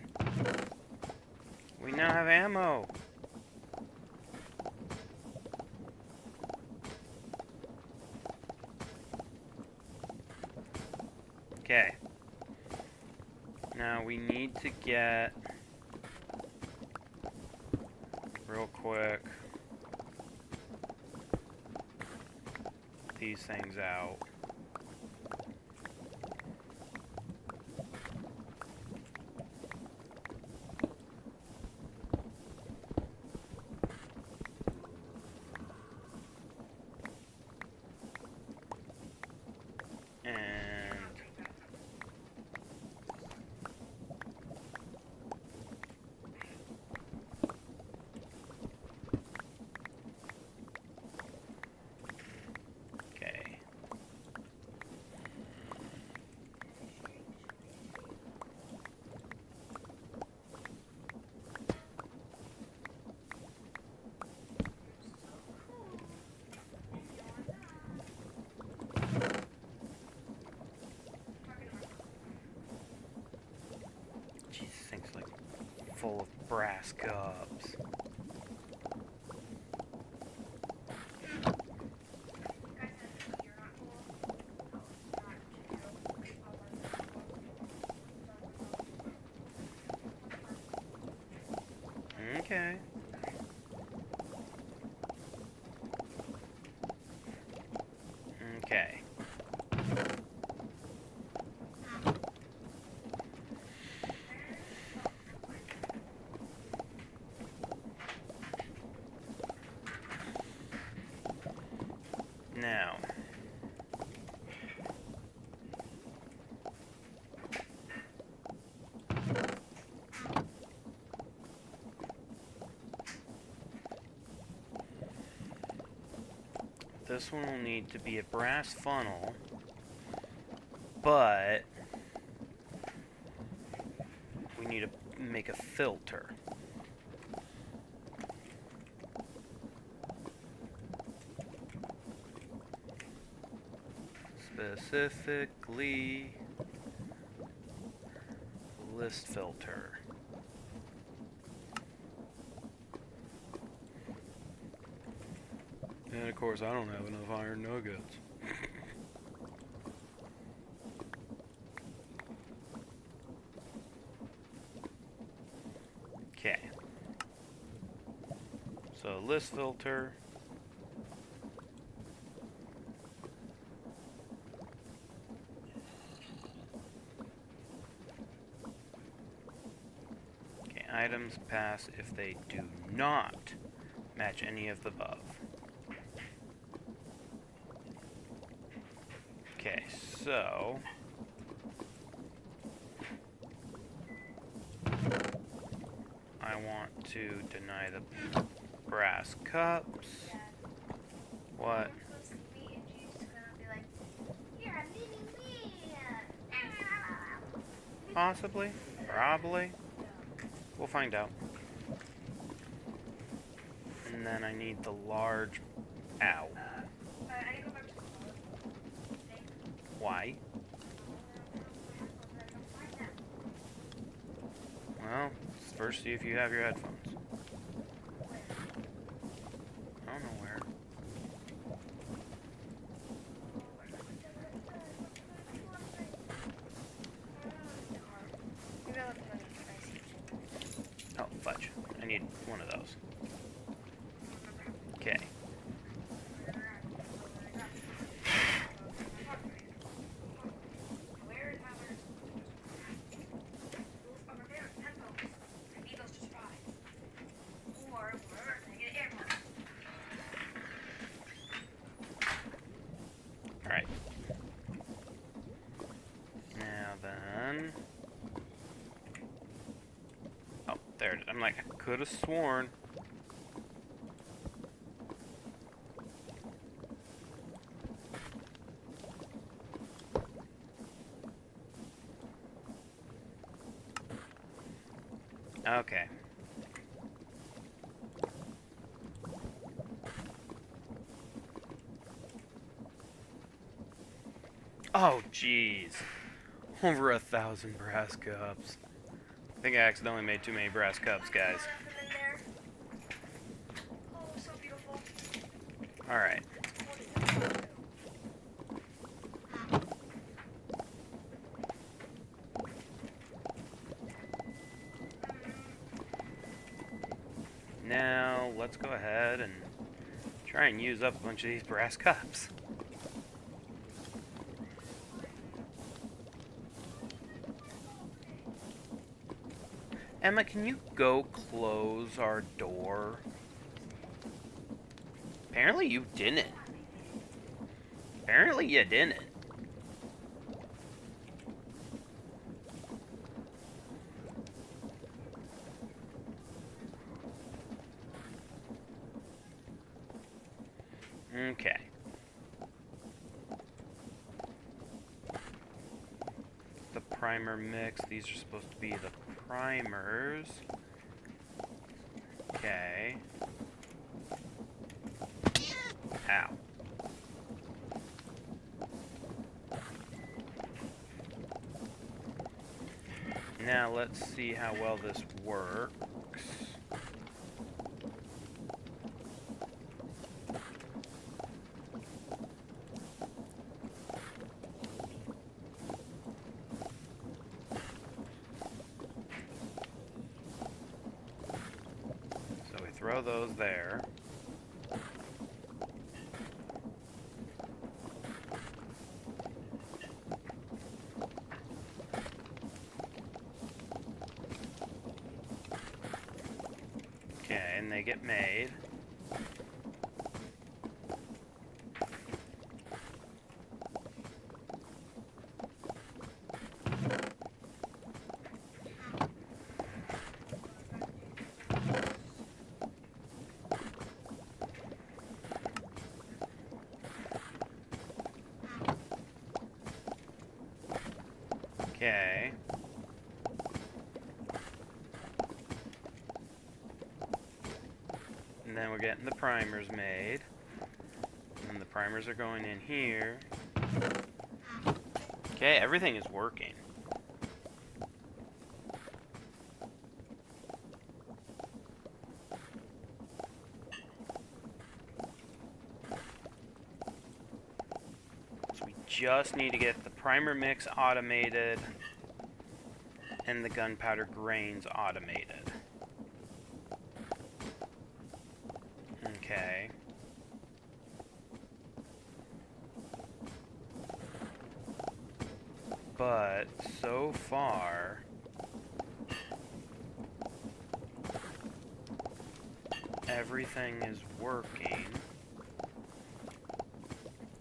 We now have ammo. Okay. Now we need to get... real quick... these things out. Jeez, this thing's like full of brass cups. Okay. Okay. Now, this one will need to be a brass funnel, but we need to make a filter. Specifically, list filter. And of course, I don't have enough iron nuggets. Okay. So list filter. Okay, items pass if they do not match any of the above. Okay, so I want to deny the brass cups. What? Possibly. Probably. We'll find out. And then I need the large... Ow. Why? Well, first see if you have your headphones. I don't know where. Oh, fudge. I need one of those. Okay. Alright. Now then... Oh, there it is. I'm like, I could have sworn. Okay. Oh, jeez. Over 1,000 brass cups. I think I accidentally made too many brass cups, guys. Alright. Now, let's go ahead and try and use up a bunch of these brass cups. Emma, can you go close our door? Apparently you didn't. Apparently you didn't. Okay. The primer mix. These are supposed to be the primers. Okay. Ow. Now let's see how well this works. So we throw those there. Okay, and they get made. Okay. And then we're getting the primers made. And the primers are going in here. Okay, everything is working. So we just need to get the primer mix automated and the gunpowder grains automated. Okay. But so far, everything is working.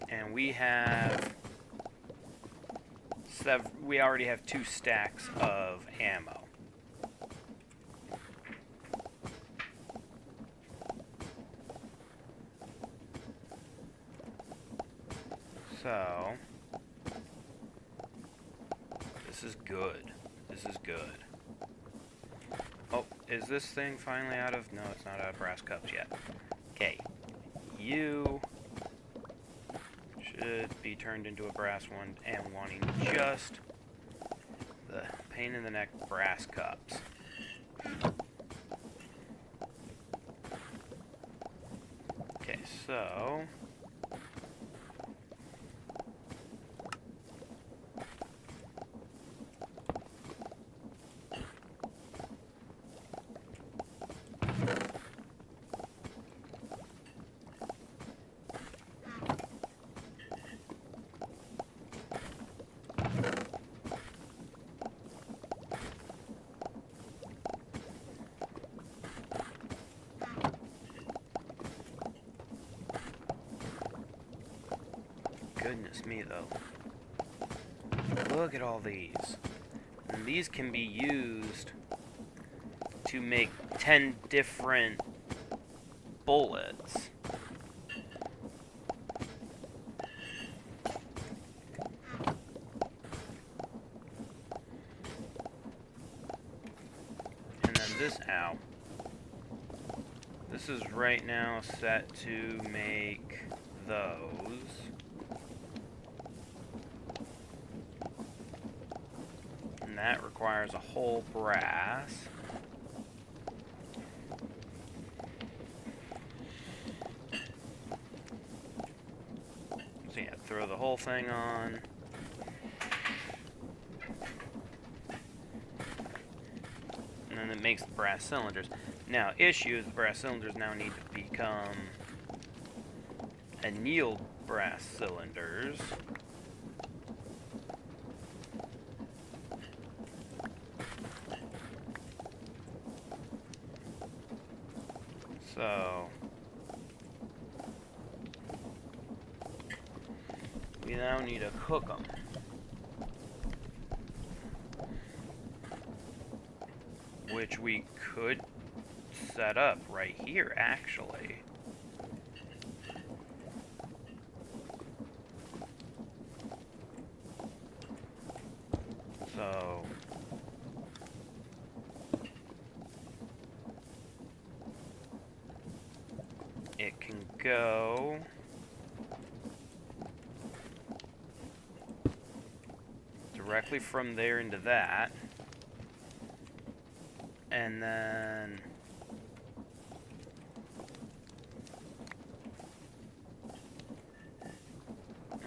And we have we already have 2 stacks of ammo. So this is good. This is good. Oh, is this thing finally out of... No, it's not out of brass cups yet. Okay. You should be turned into a brass one and wanting just the pain in the neck brass cups. Okay, so... Goodness me, though. Look at all these. And these can be used to make 10 different bullets. And then this, ow. This is right now set to make those. And that requires a whole brass. So yeah, throw the whole thing on. And then it makes the brass cylinders. Now, issue is the brass cylinders now need to become annealed brass cylinders. So we now need to cook them. Which we could set up right here, actually. So it can go directly from there into that. And then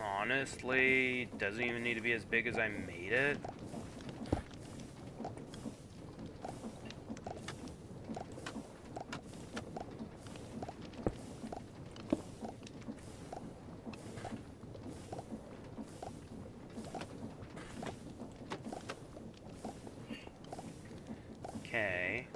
honestly, doesn't even need to be as big as I made it. Okay.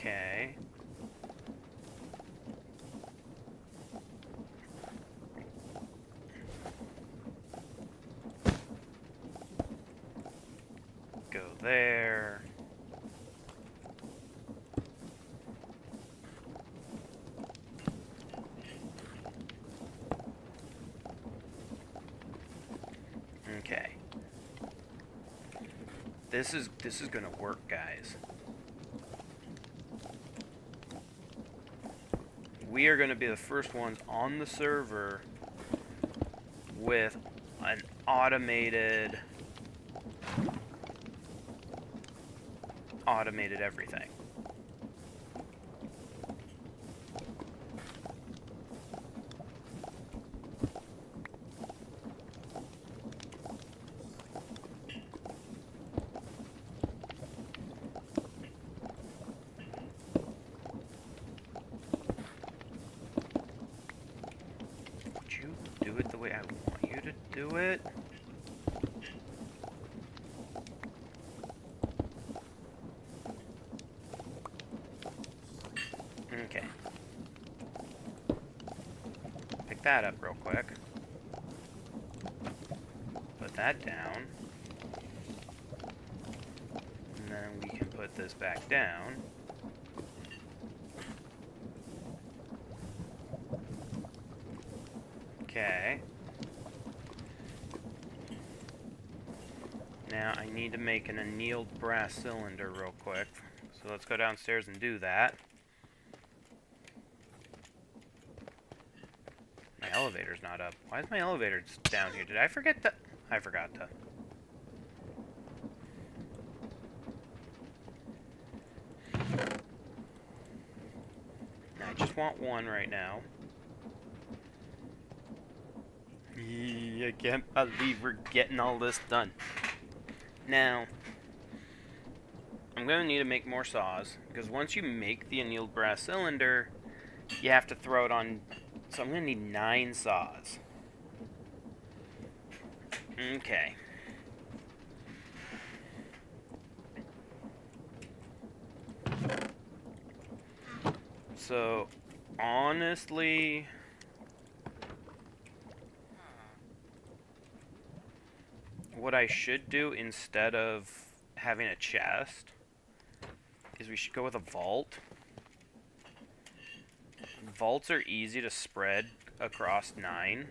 Okay. Go there. Okay. This is gonna work, guys. We are gonna be the first ones on the server with an automated everything. Would you do it the way I want you to do it? Okay. Pick that up real quick. Put that down. And then we can put this back down. Okay. Now I need to make an annealed brass cylinder real quick. So let's go downstairs and do that. My elevator's not up. Why is my elevator just down here? Did I forget that? I forgot to. I just want one right now. I can't believe we're getting all this done. Now, I'm going to need to make more saws, because once you make the annealed brass cylinder, you have to throw it on. So I'm going to need 9 saws. Okay. So, honestly, what I should do instead of having a chest is we should go with a vault. Vaults are easy to spread across 9.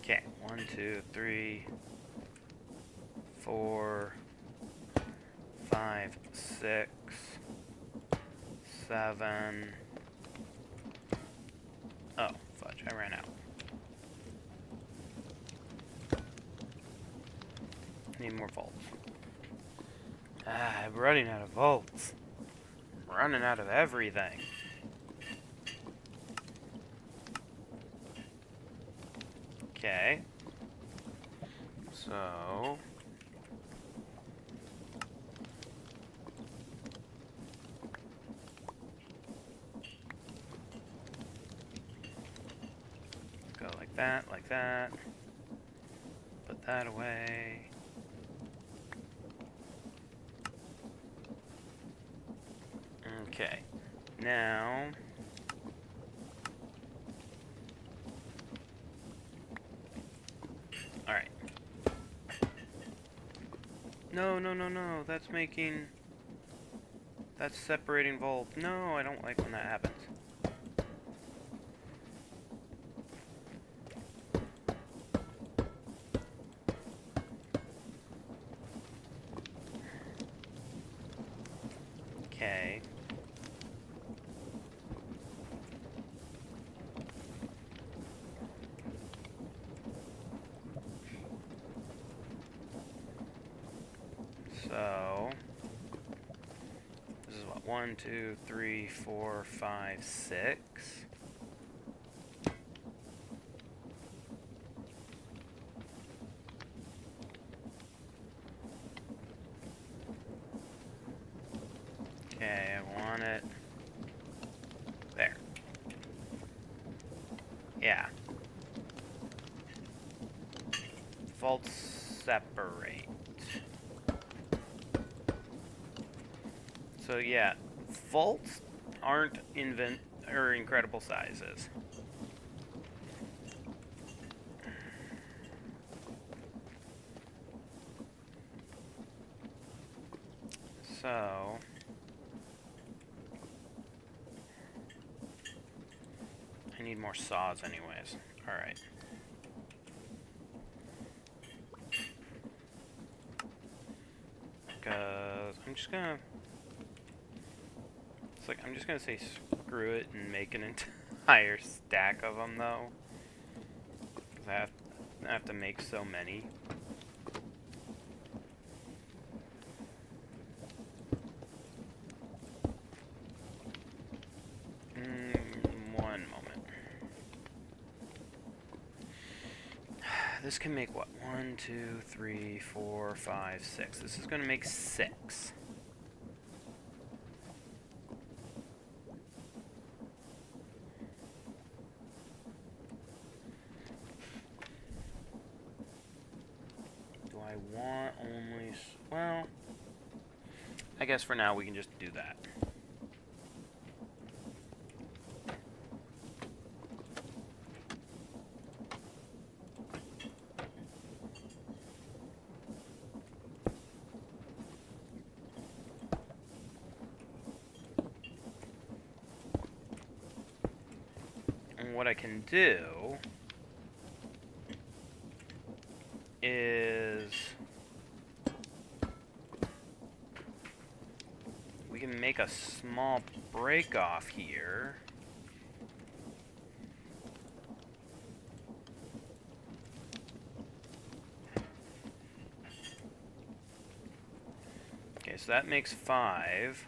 Okay, 1, 2, 3, 4, 5, 6, 7. Oh, fudge, I ran out. Need more vaults. I'm running out of vaults. I'm running out of everything. Okay. So... go like that, like that. Put that away. Okay. Now... Alright. No, no, no, no. That's making... That's separating vault. No, I don't like when that happens. Okay. So, this is what, 1, 2, 3, 4, 5, 6. Okay, I want it there. Yeah. Vaults separate. So yeah, vaults aren't incredible sizes. So I need more saws anyways. Alright. Because I'm just gonna... It's like, I'm just gonna say screw it and make an entire stack of them, though. Because I have to make so many. One moment. This can make what? 1, 2, 3, 4, 5, 6. This is gonna make 6. Do I want only... Well, I guess for now we can just do that. And what I can do is we can make a small break off here. Okay, so that makes 5.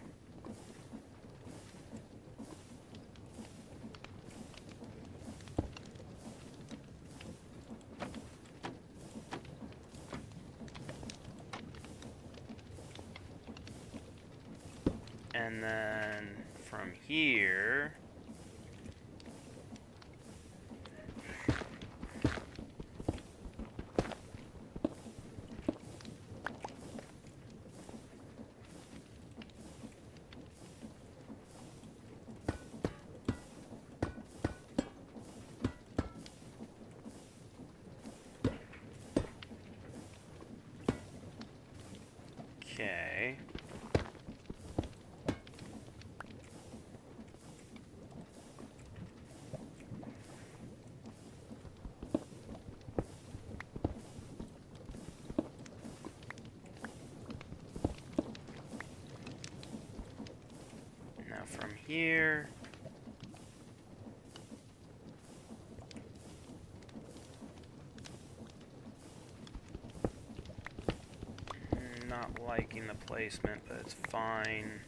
And then from here, okay. Now from here, not liking the placement, but it's fine.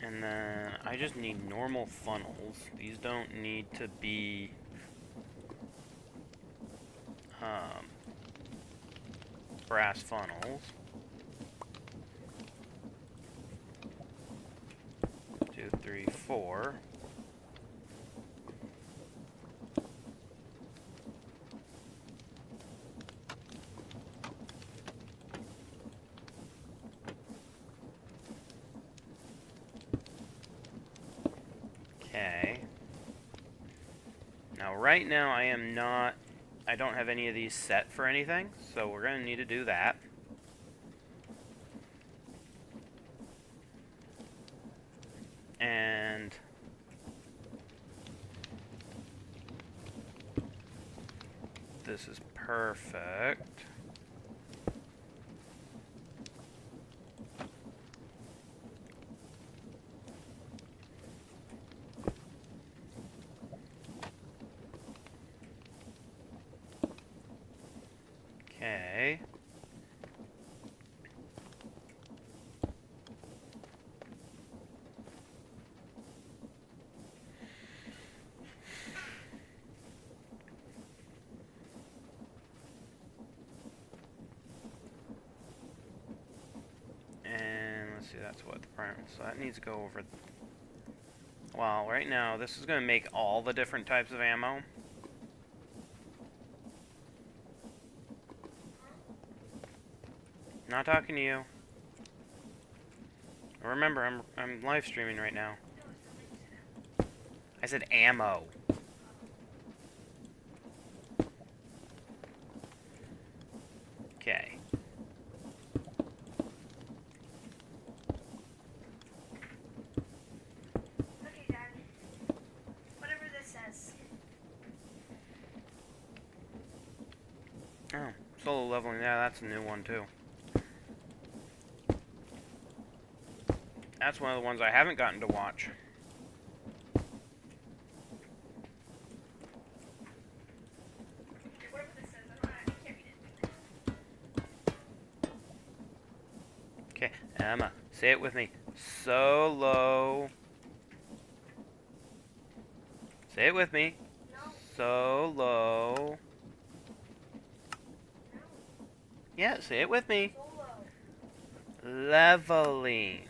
And then I just need normal funnels. These don't need to be brass funnels. 2, 3, 4. Okay. Now, right now, I don't have any of these set for anything, so we're going to need to do that. And this is perfect. Okay. And let's see, that's what the primer. So that needs to go over. Well, right now, this is going to make all the different types of ammo. Not talking to you. Remember, I'm live streaming right now. I said ammo. Okay. Okay, Dad. Whatever this says. Oh, solo leveling. Yeah, that's a new one too. That's one of the ones I haven't gotten to watch. Whatever this says, I can't read it. Okay, Emma, say it with me. Solo. Say it with me. No. Solo. No. Yeah, say it with me. Solo. Leveling. Leveling.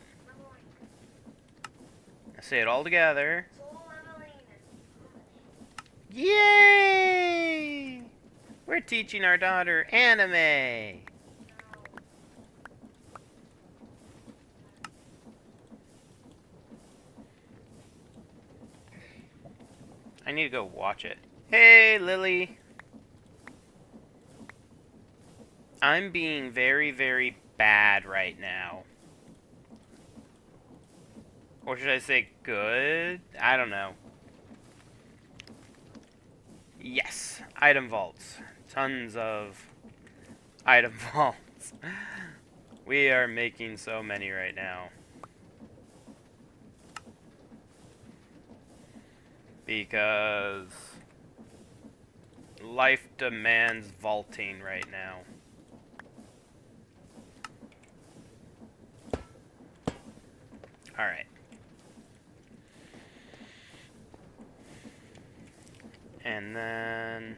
Say it all together. Solo leveling. Yay! We're teaching our daughter anime. I need to go watch it. Hey, Lily. I'm being very, very bad right now. Or should I say good? I don't know. Yes, item vaults. Tons of item vaults. We are making so many right now. Because life demands vaulting right now. Alright. And then...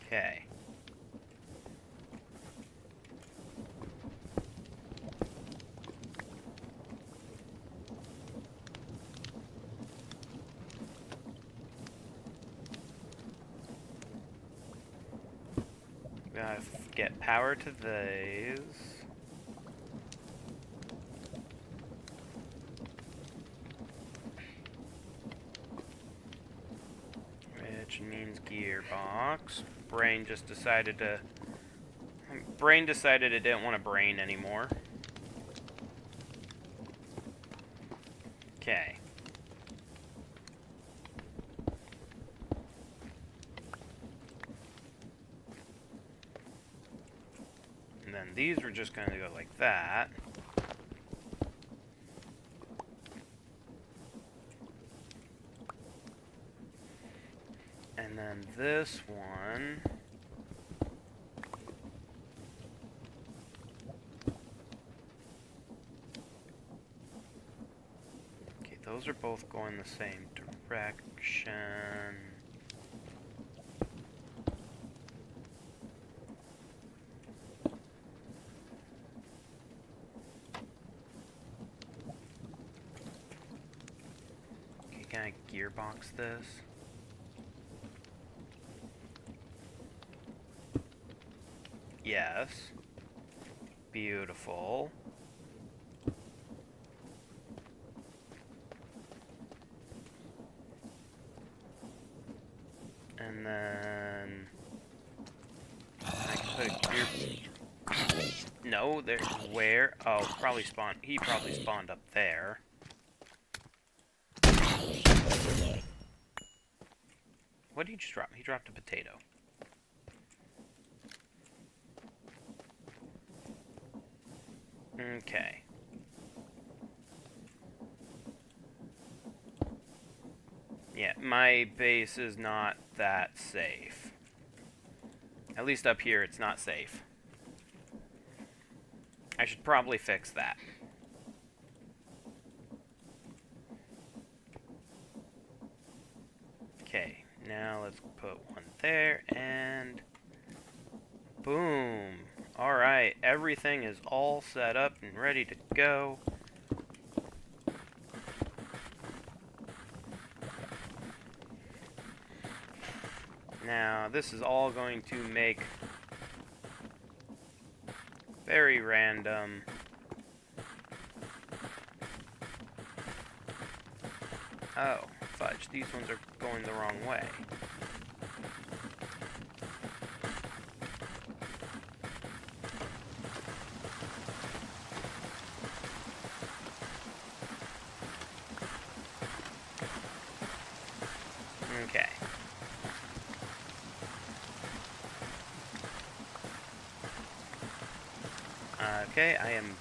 Okay. Gotta get power to these. Which means gearbox. Brain decided it didn't want to brain anymore. Okay. And then these were just going to go like that. And then this one... Okay, those are both going the same direction. Okay, can I gearbox this? Yes. Beautiful. And then... I can put a gear... No, there... Where? Oh, probably spawned... He probably spawned up there. What did he just drop? He dropped a potato. Okay. Yeah, my base is not that safe. At least up here, it's not safe. I should probably fix that. Okay, now let's put one there, and boom. Alright, everything is all set up and ready to go. Now, this is all going to make very random. Oh, fudge, these ones are going the wrong way. Okay. Okay, I am...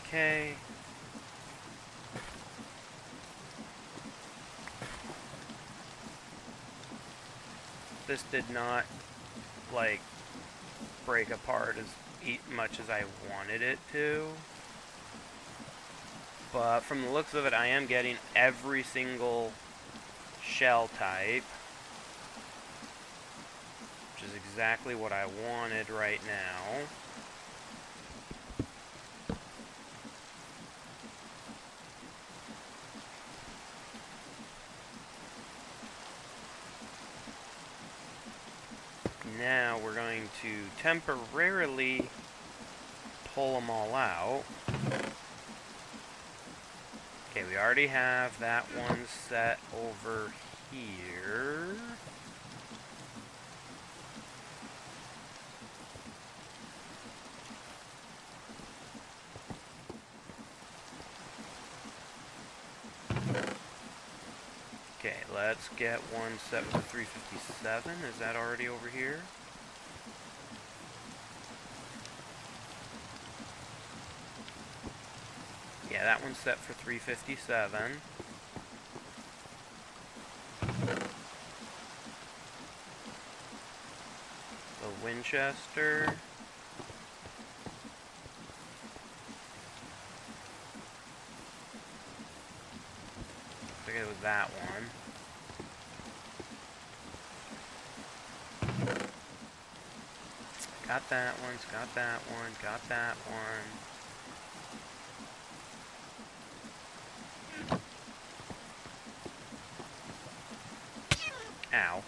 Okay. This did not, like, break apart as much as I wanted it to. But from the looks of it, I am getting every single shell type, which is exactly what I wanted right now. Now we're going to temporarily pull them all out. Okay, we already have that one set over here. Okay, let's get one set for 357. Is that already over here? Yeah, that one's set for 357. The Winchester. I think it was that one. Got that one, got that one, got that one. Ow.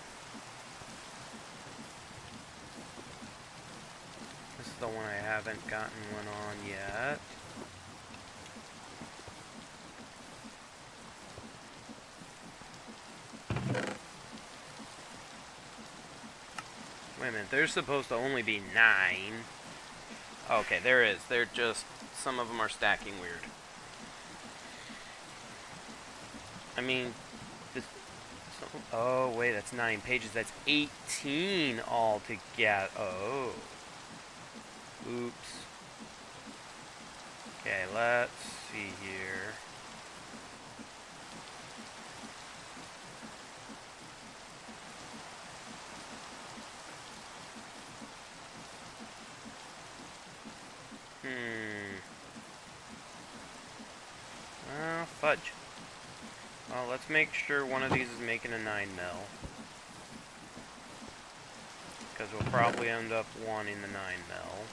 This is the one I haven't gotten one on yet. Wait a minute, there's supposed to only be 9. Okay, there is. They're just, some of them are stacking weird. I mean, this, oh wait, that's 9 pages. That's 18 altogether. Oh. Oops. Okay, let's see here. Well, fudge. Well, let's make sure one of these is making a 9 mil. Because we'll probably end up wanting the 9 mil.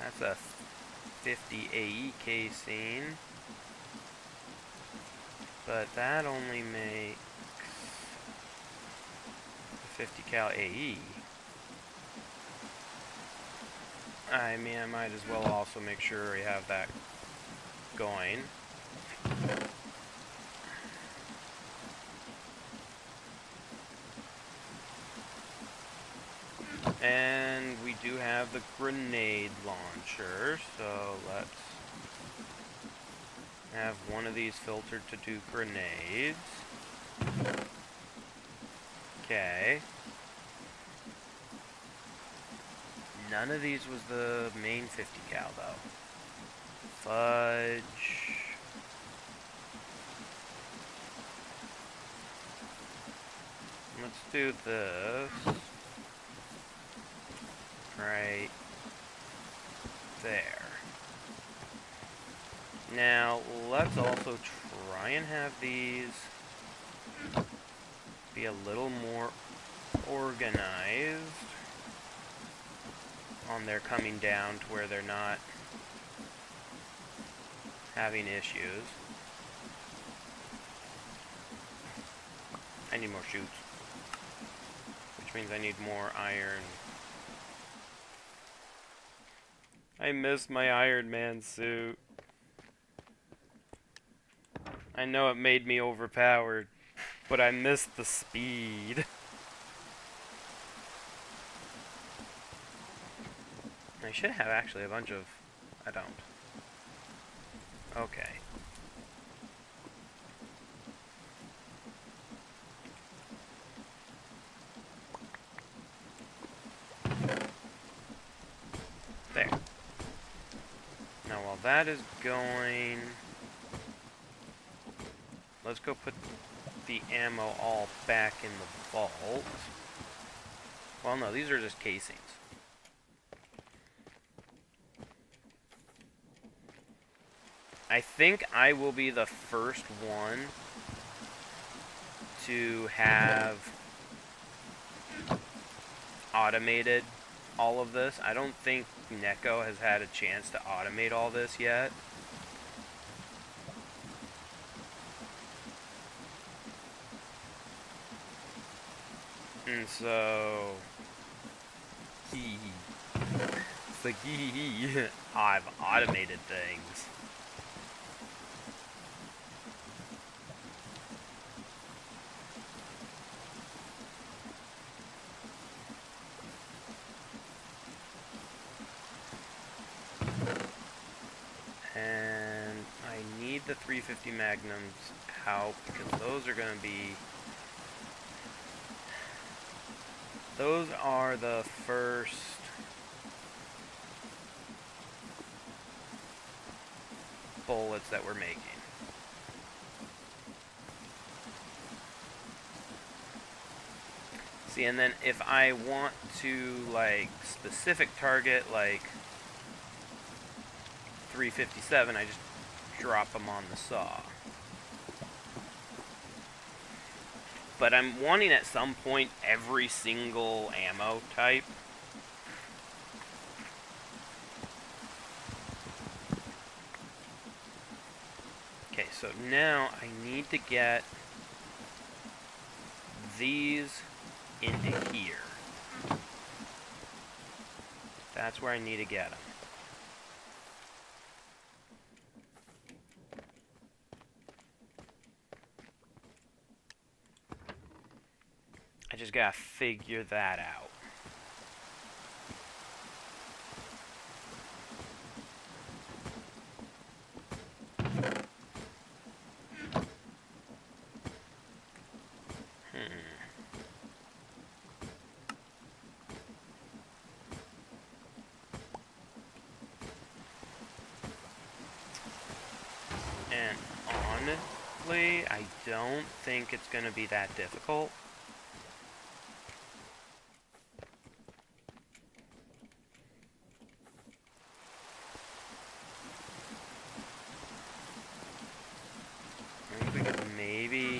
That's a 50 AE casing. But that only makes a 50 cal AE. I mean, I might as well also make sure we have that going. And we do have the grenade launcher, so let's have one of these filtered to do grenades. Okay. None of these was the main 50 cal though. Fudge. Let's do this. Right there. Now, let's also try and have these be a little more organized on their coming down to where they're not having issues. I need more chutes, which means I need more iron. I miss my Iron Man suit. I know it made me overpowered, but I missed the speed. I should have actually a bunch of... I don't. Okay. There. Now while that is going... Let's go put the ammo all back in the vault. Well, no, these are just casings. I think I will be the first one to have automated all of this. I don't think Neko has had a chance to automate all this yet. And so... It's like, I've automated things. And I need the 350 Magnums out because those are going to be... Those are the first bullets that we're making. See, and then if I want to, like, specific target, like 357, I just drop them on the saw. But I'm wanting at some point every single ammo type. Okay, so now I need to get these into here. That's where I need to get them. I just gotta figure that out. And honestly, I don't think it's gonna be that difficult. I think we could maybe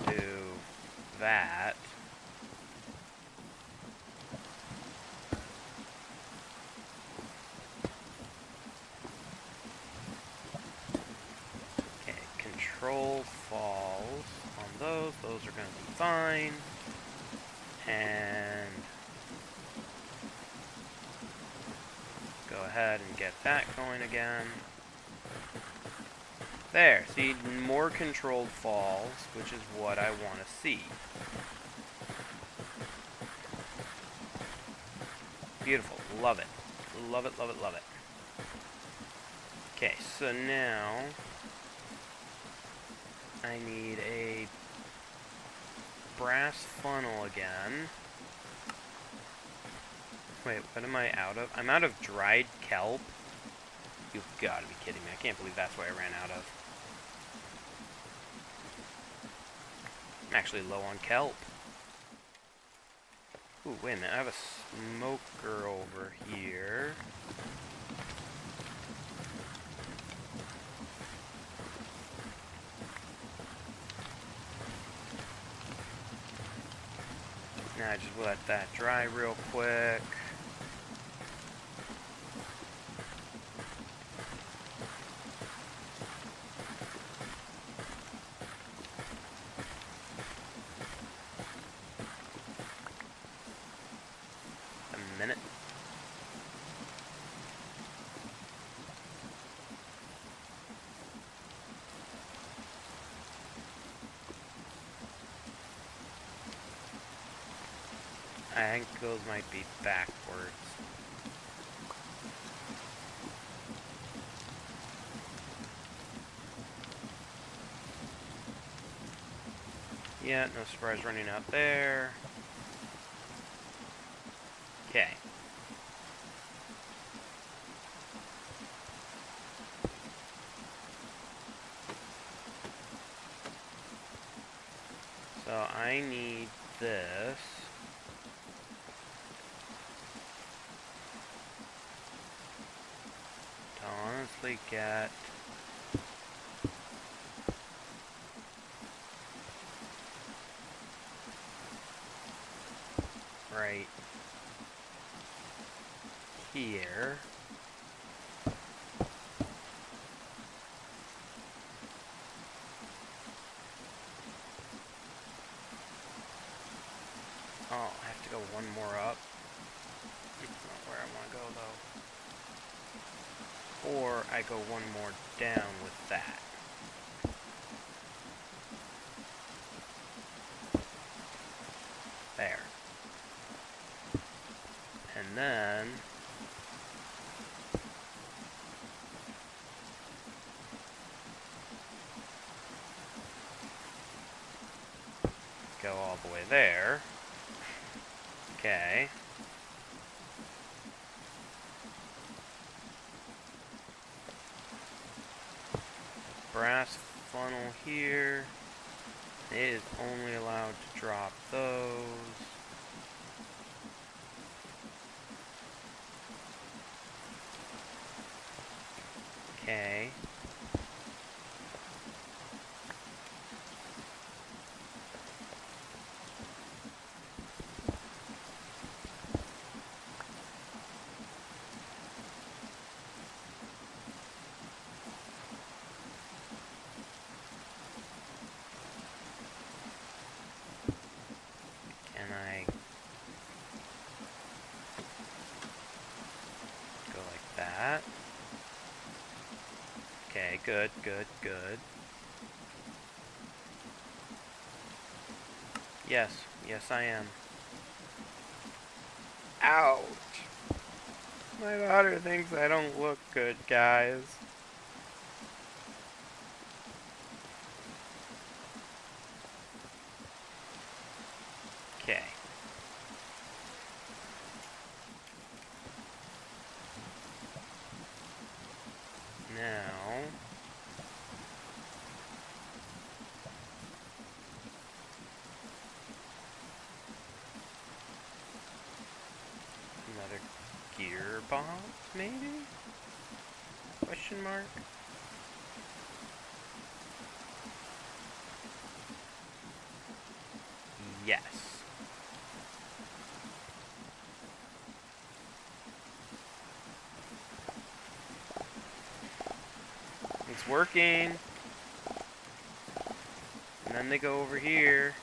do that. Okay, control falls on those. Those are going to be fine. And go ahead and get that going again. There, see, more controlled falls, which is what I want to see. Beautiful, love it. Love it, love it, love it. Okay, so now I need a brass funnel again. Wait, what am I out of? I'm out of dried kelp. You've got to be kidding me. I can't believe that's what I ran out of. I'm actually low on kelp. Ooh, wait a minute. I have a smoker over here. Now I just let that dry real quick. A minute. I think those might be backwards. Yeah, no surprise running out there. Okay. So I need this. To honestly get right here. Oh, I have to go one more up. That's not where I want to go, though. Or I go one more down with that. There. And then go all the way there. Okay. Brass funnel here. It is only allowed to drop those. Okay. Can I go like that? Okay, good, good, good. Yes, yes I am. Ouch! My daughter thinks I don't look good, guys. Okay. Now, another gearbox, maybe? Question mark? Yes. It's working. And then they go over here.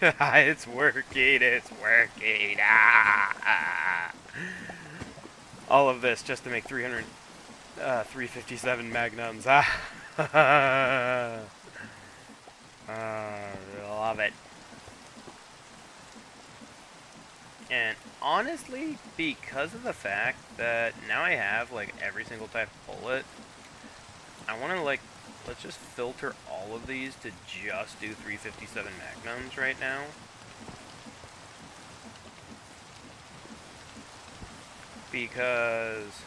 It's working, it's working. Ah! All of this just to make 357 magnums. Ah! Love it. And honestly, because of the fact that now I have like every single type of bullet, I want to, like, let's just filter all of these to just do 357 Magnums right now. Because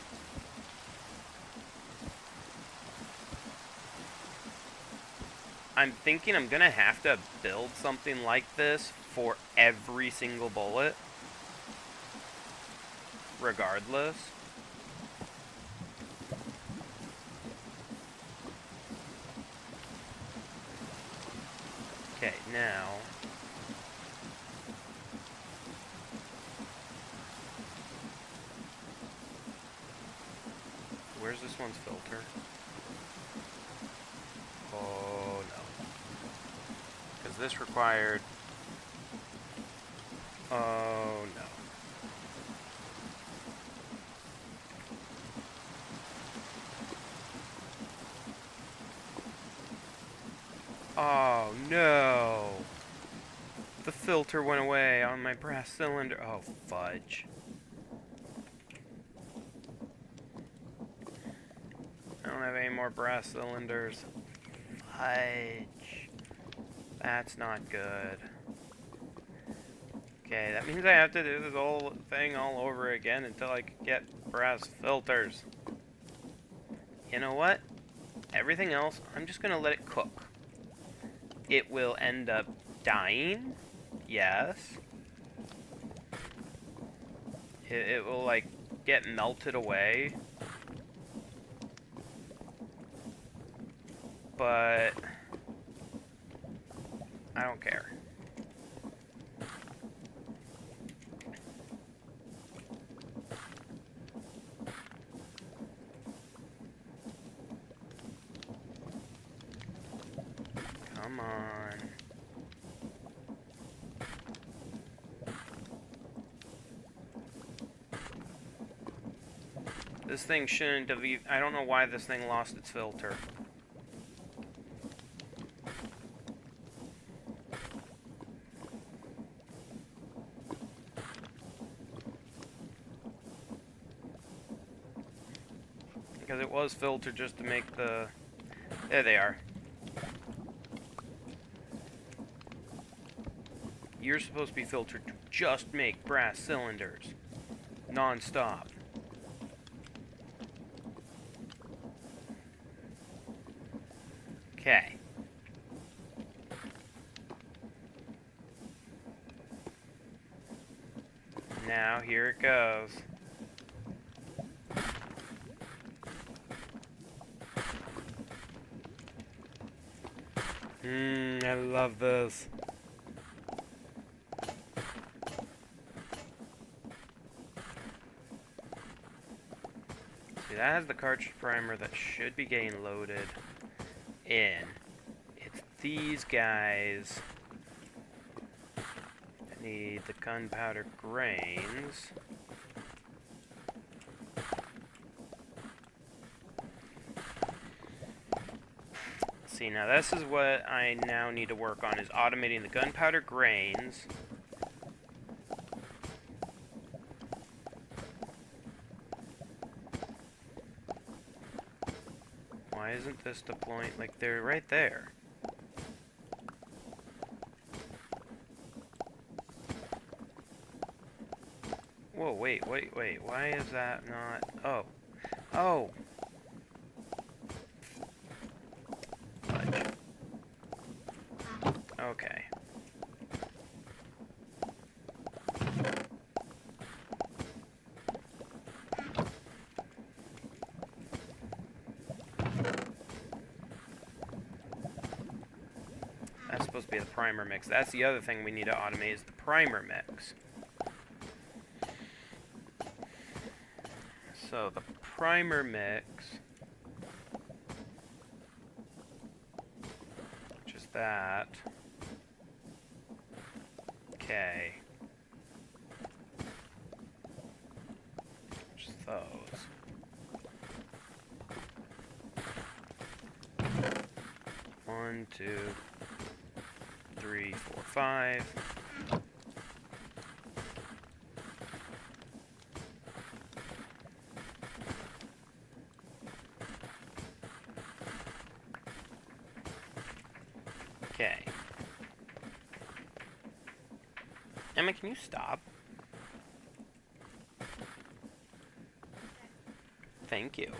I'm thinking I'm gonna have to build something like this for every single bullet, regardless. Okay, now where's this one's filter? Oh no. Because this required... Oh no. Oh no. The filter went away on my brass cylinder. Oh fudge. I don't have any more brass cylinders. Fudge. That's not good. Okay, that means I have to do this whole thing all over again until I can get brass filters. You know what? Everything else, I'm just gonna let it cook. It will end up dying. Yes. It will, like, get melted away. But I don't care. Come on. This thing shouldn't have even... I don't know why this thing lost its filter. Because it was filtered just to make the... There they are. You're supposed to be filtered to just make brass cylinders. Non-stop. Okay. Now, here it goes. I love this. See, that has the cartridge primer that should be getting loaded in. It's these guys that need the gunpowder grains. See, now this is what I now need to work on, is automating the gunpowder grains. Why isn't this deploying? Like, they're right there. Whoa, wait. Why is that not... Oh. Oh! Fudge. Okay. That's supposed to be the primer mix. That's the other thing we need to automate, is the primer mix. So the primer mix, which is that. Okay. Which is those. One, two, 3, 4, 5. Okay. Emma, can you stop? Thank you.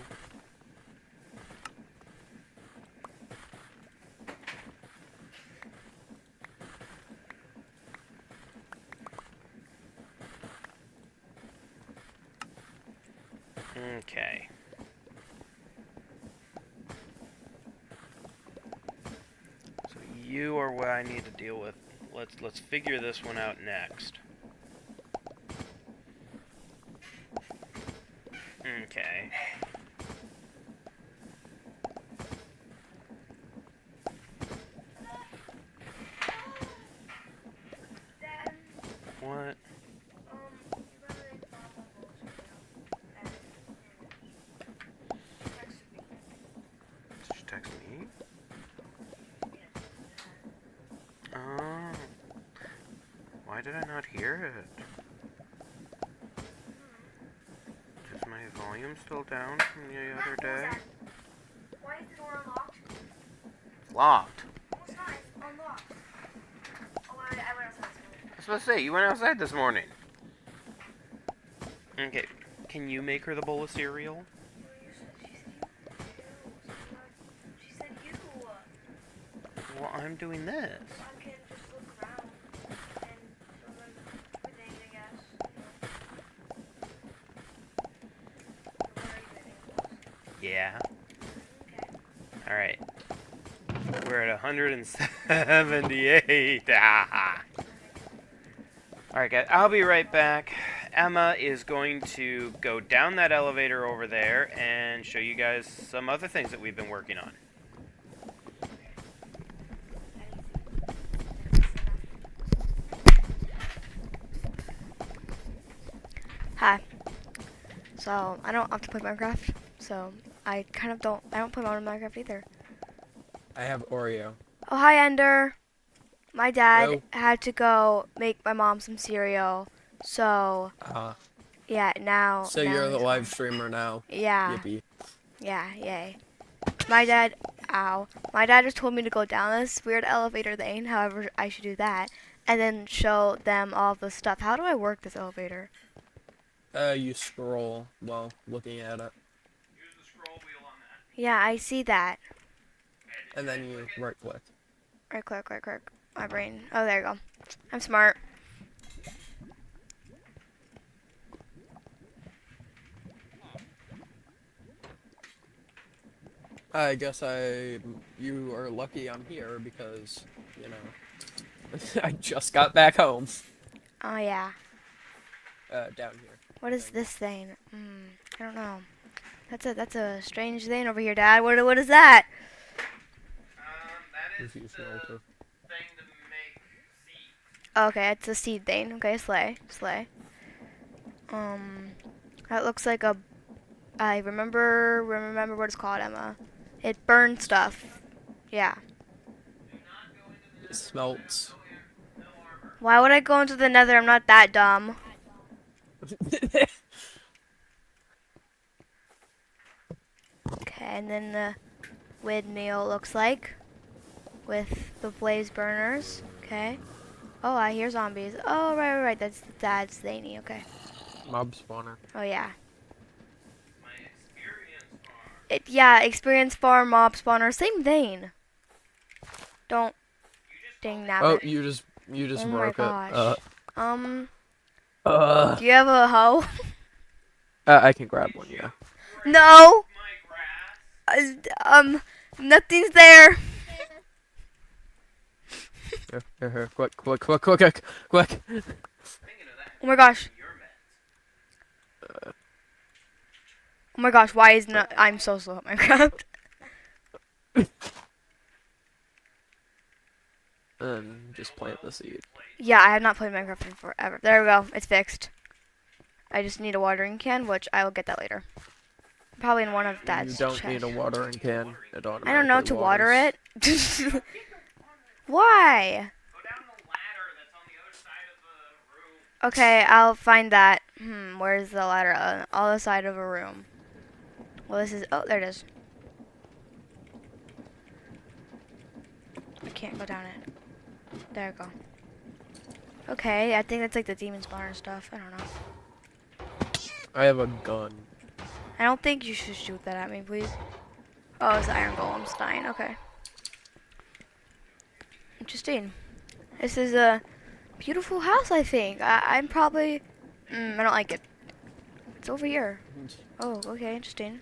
Okay. So you are what I need to deal with. Let's figure this one out next. Okay. Dad, What? you gotta make Papa balls right now. And texted me. Did you text me? Yes. Oh. Why did I not hear it? Is my volume still down from the Matt, other what was day? that? Why is the door unlocked? It's locked. No, it's not. It's unlocked. Oh, I went outside this morning. I was supposed to say, you went outside this morning. Okay. Can you make her the bowl of cereal? Well, she said you. Well, I'm doing this. I can just look around and show them everything, I guess. What are you doing? Yeah. Okay. Alright. We're at 178. Alright, guys. I'll be right back. Emma is going to go down that elevator over there and show you guys some other things that we've been working on. Hi. So I don't have to play Minecraft. So I don't play modern Minecraft either. I have Oreo. Oh hi Ender. My dad Hello. had to go make my mom some cereal. So yeah, now. So now you're the he's live gone. streamer now. Yeah. Yippee. Yeah. Yay. My dad. Ow. My dad just told me to go down this weird elevator thing. However, I should do that and then show them all the stuff. How do I work this elevator? You scroll while looking at it, Use the scroll wheel on that. Yeah, I see that. and then you right click. Right click. Right click. My brain. Oh, there you go. I'm smart. I guess you are lucky I'm here because, you know, I just got back home. Oh yeah. Down here. What is this thing? I don't know. That's a strange thing over here, Dad. What is that? That is Refuse the shelter. thing to make seeds. Okay, it's a seed thing. Okay, slay. That looks like a. I remember what it's called, Emma. It burns stuff. Yeah. It smelts. Why would I go into the Nether? I'm not that dumb. Okay, and then the windmill looks like with the blaze burners. Okay. Oh, I hear zombies. Oh, right. That's Dad's thingy. Okay. Mob spawner. Oh yeah. My experience Experience farm, mob spawner, same thing. Don't dang that. Oh, you just Oh my broke gosh. it. Do you have a hoe? I can grab one, yeah. No. my grass. Nothing's there. Here, quick. Thinking of that. Oh my gosh. Your meds. Oh my gosh. Why is not? I'm so slow at Minecraft. Just plant the seed. Yeah, I have not played Minecraft in forever. There we go. It's fixed. I just need a watering can, which I will get that later. Probably in one of Dad's You don't chests. need a watering can. It I don't know automatically to water waters. it. Why? Go down the ladder that's on the other side of the room. Okay, I'll find that. Where's the ladder? On the other side of a room. Well, this is. Oh, there it is. can't go down it. There we go. Okay, I think that's like the demon spawner stuff. I don't know. I have a gun. I don't think you should shoot that at me, please. Oh, it's the iron golem's dying. Okay. Interesting. This is a beautiful house, I think. I'm probably... I don't like it. It's over here. Oh, okay, interesting.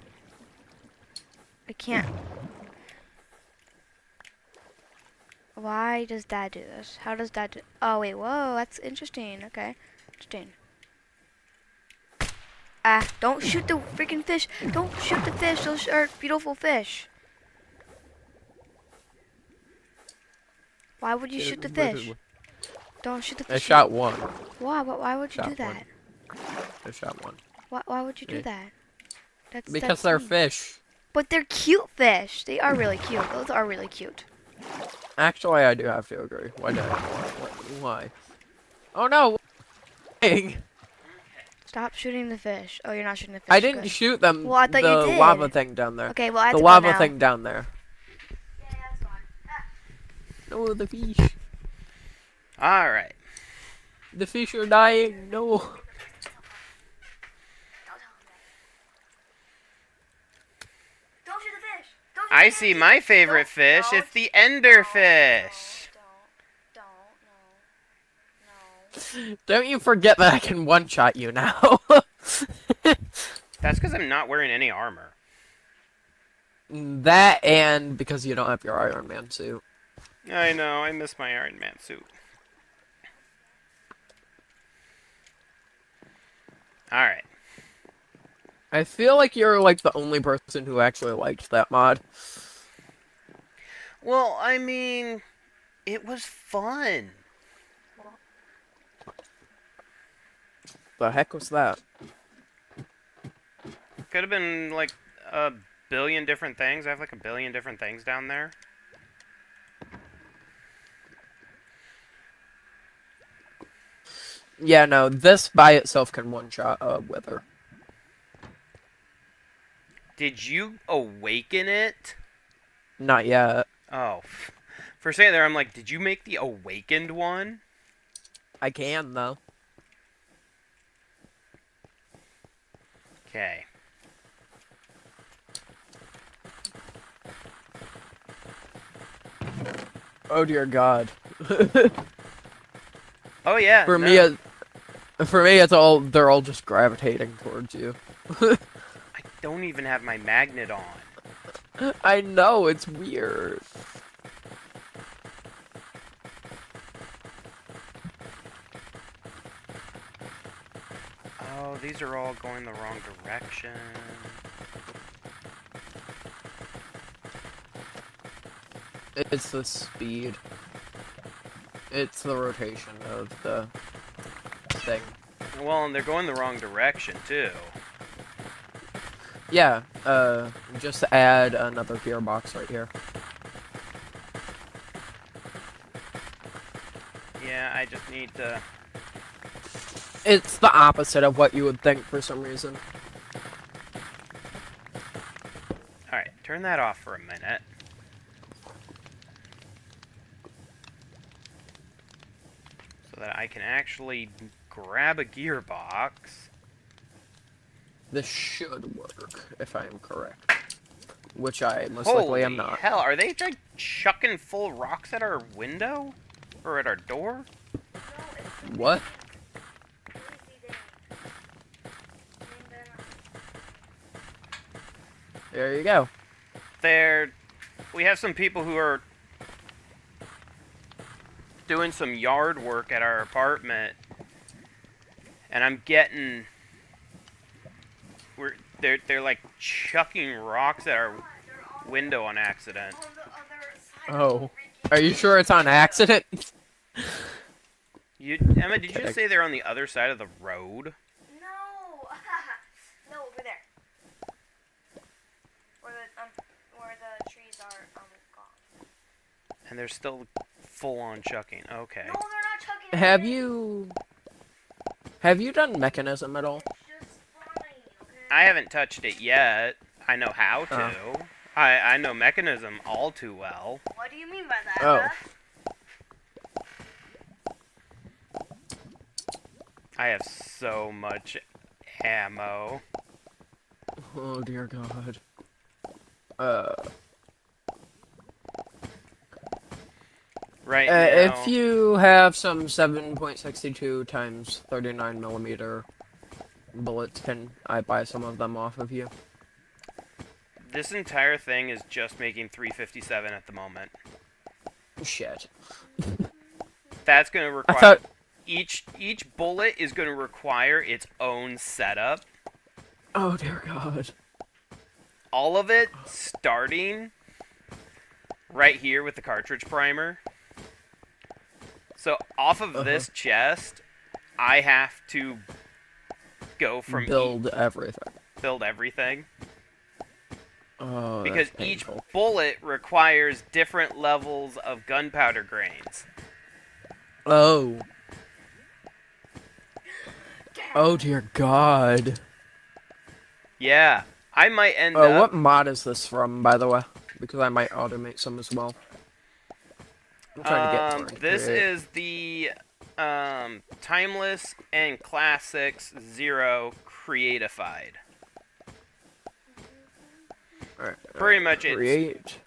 I can't... Why does Dad do this? How does Dad do... Oh, wait, whoa, that's interesting. Okay, interesting. Ah, don't shoot the freaking fish. Don't shoot the fish. Those are beautiful fish. Why would you shoot the fish? Don't shoot the fish. I shot one. Why? Why would you do Shot one. that? I shot one. Why would you do Yeah. that? That's Because they're mean. fish. But they're cute fish. They are really cute. Those are really cute. Actually, I do have to agree. Why did I? Why? Oh no! Stop shooting the fish. Oh, you're not shooting the fish. I didn't Good. shoot them. Well, I thought you the did. lava thing down there. Okay, well, I have The to go lava now. thing down there. Yeah, that's gone. No, the fish. All right. The fish are dying. No. Don't tell him that. Don't shoot the fish. Don't shoot I the see fish. my favorite Don't- fish. no, It's the ender fish. no. Don't you forget that I can one-shot you now. That's because I'm not wearing any armor. That and because you don't have your Iron Man suit. I know. I miss my Iron Man suit. All right. I feel like you're like the only person who actually liked that mod. Well, I mean, it was fun. The heck was that? Could have been like a billion different things. I have like a billion different things down there. Yeah, no, this by itself can one-shot a wither. Did you awaken it? Not yet. Oh. For a second there, I'm like, did you make the awakened one? I can, though. Okay. Oh dear God. Oh yeah. For no. me, it's all they're all just gravitating towards you. I don't even have my magnet on. I know it's weird. Oh, these are all going the wrong direction. It's the speed. It's the rotation of the thing. Well, and they're going the wrong direction too. Yeah, just add another gearbox right here. Yeah, I just need to... It's the opposite of what you would think for some reason. Alright, turn that off for a minute. So that I can actually grab a gearbox. This should work, if I am correct. Which I most Holy likely am not. hell, are they like chucking full rocks at our window? Or at our door? What? There you go. We have some people who are doing some yard work at our apartment, and I'm getting... They're like chucking rocks at our window on accident. Oh. Are you sure it's on accident? Emma, did you just say they're on the other side of the road? No. No, over there. Where the trees are gone. And they're still full on chucking. Okay. No, they're not chucking. Have you done mechanism at all? It's just fine, okay? I haven't touched it yet. I know how to. I know mechanism all too well. What do you mean by that? Oh. Huh? I have so much ammo. Oh dear God. Right now. If you have some 7.62 times 39 millimeter bullets, can I buy some of them off of you? This entire thing is just making 357 at the moment. Shit. That's going to I require... thought. Each bullet is going to require its own setup. Oh dear God. All of it starting right here with the cartridge primer. So off of this chest, I have to go from Build everything. build everything. Oh, Because that's each painful. bullet requires different levels of gunpowder grains. Oh. Oh dear God. Yeah, I might end Oh, up... what mod is this from, by the way? Because I might automate some as well. I'm trying to get to rank This 3. is the Timeless and Classics Zero Creatified. Alright, Pretty much it's... Create.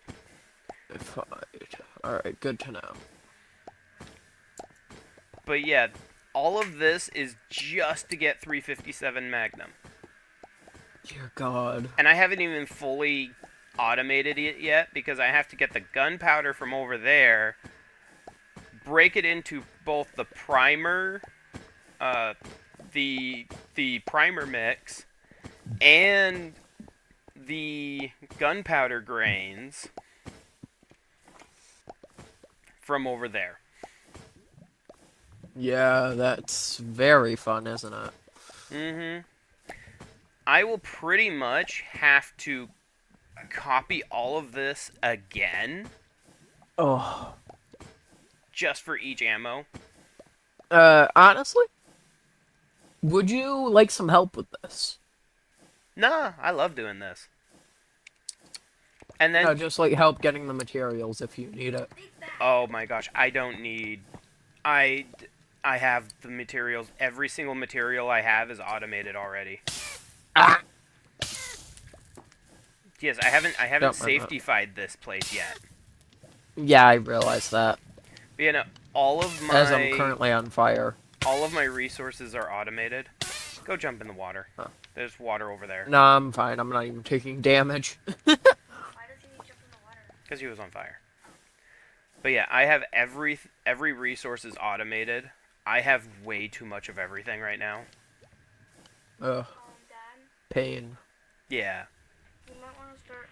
Alright, good to know. But yeah, all of this is just to get 357 Magnum. Dear God. And I haven't even fully automated it yet because I have to get the gunpowder from over there, break it into both the primer, the primer mix, and the gunpowder grains from over there. Yeah, that's very fun, isn't it? Mm-hmm. I will pretty much have to copy all of this again Oh. just for each ammo. Honestly? Would you like some help with this? Nah, I love doing this. And then, No, just like help getting the materials if you need it. oh my gosh, I don't need... I have the materials. Every single material I have is automated already. Ah! Yes, I haven't Don't mind safety-fied this place yet. Yeah, I realize that. But, you know, all of As I'm currently on fire. my resources are automated. Go jump in the water. Huh. There's water over there. No, I'm fine. I'm not even taking damage. Why does he jump in the water? Because he was on fire. But yeah, I have every resource is automated. I have way too much of everything right now. Ugh, Dad, pain. Yeah. you might want to start,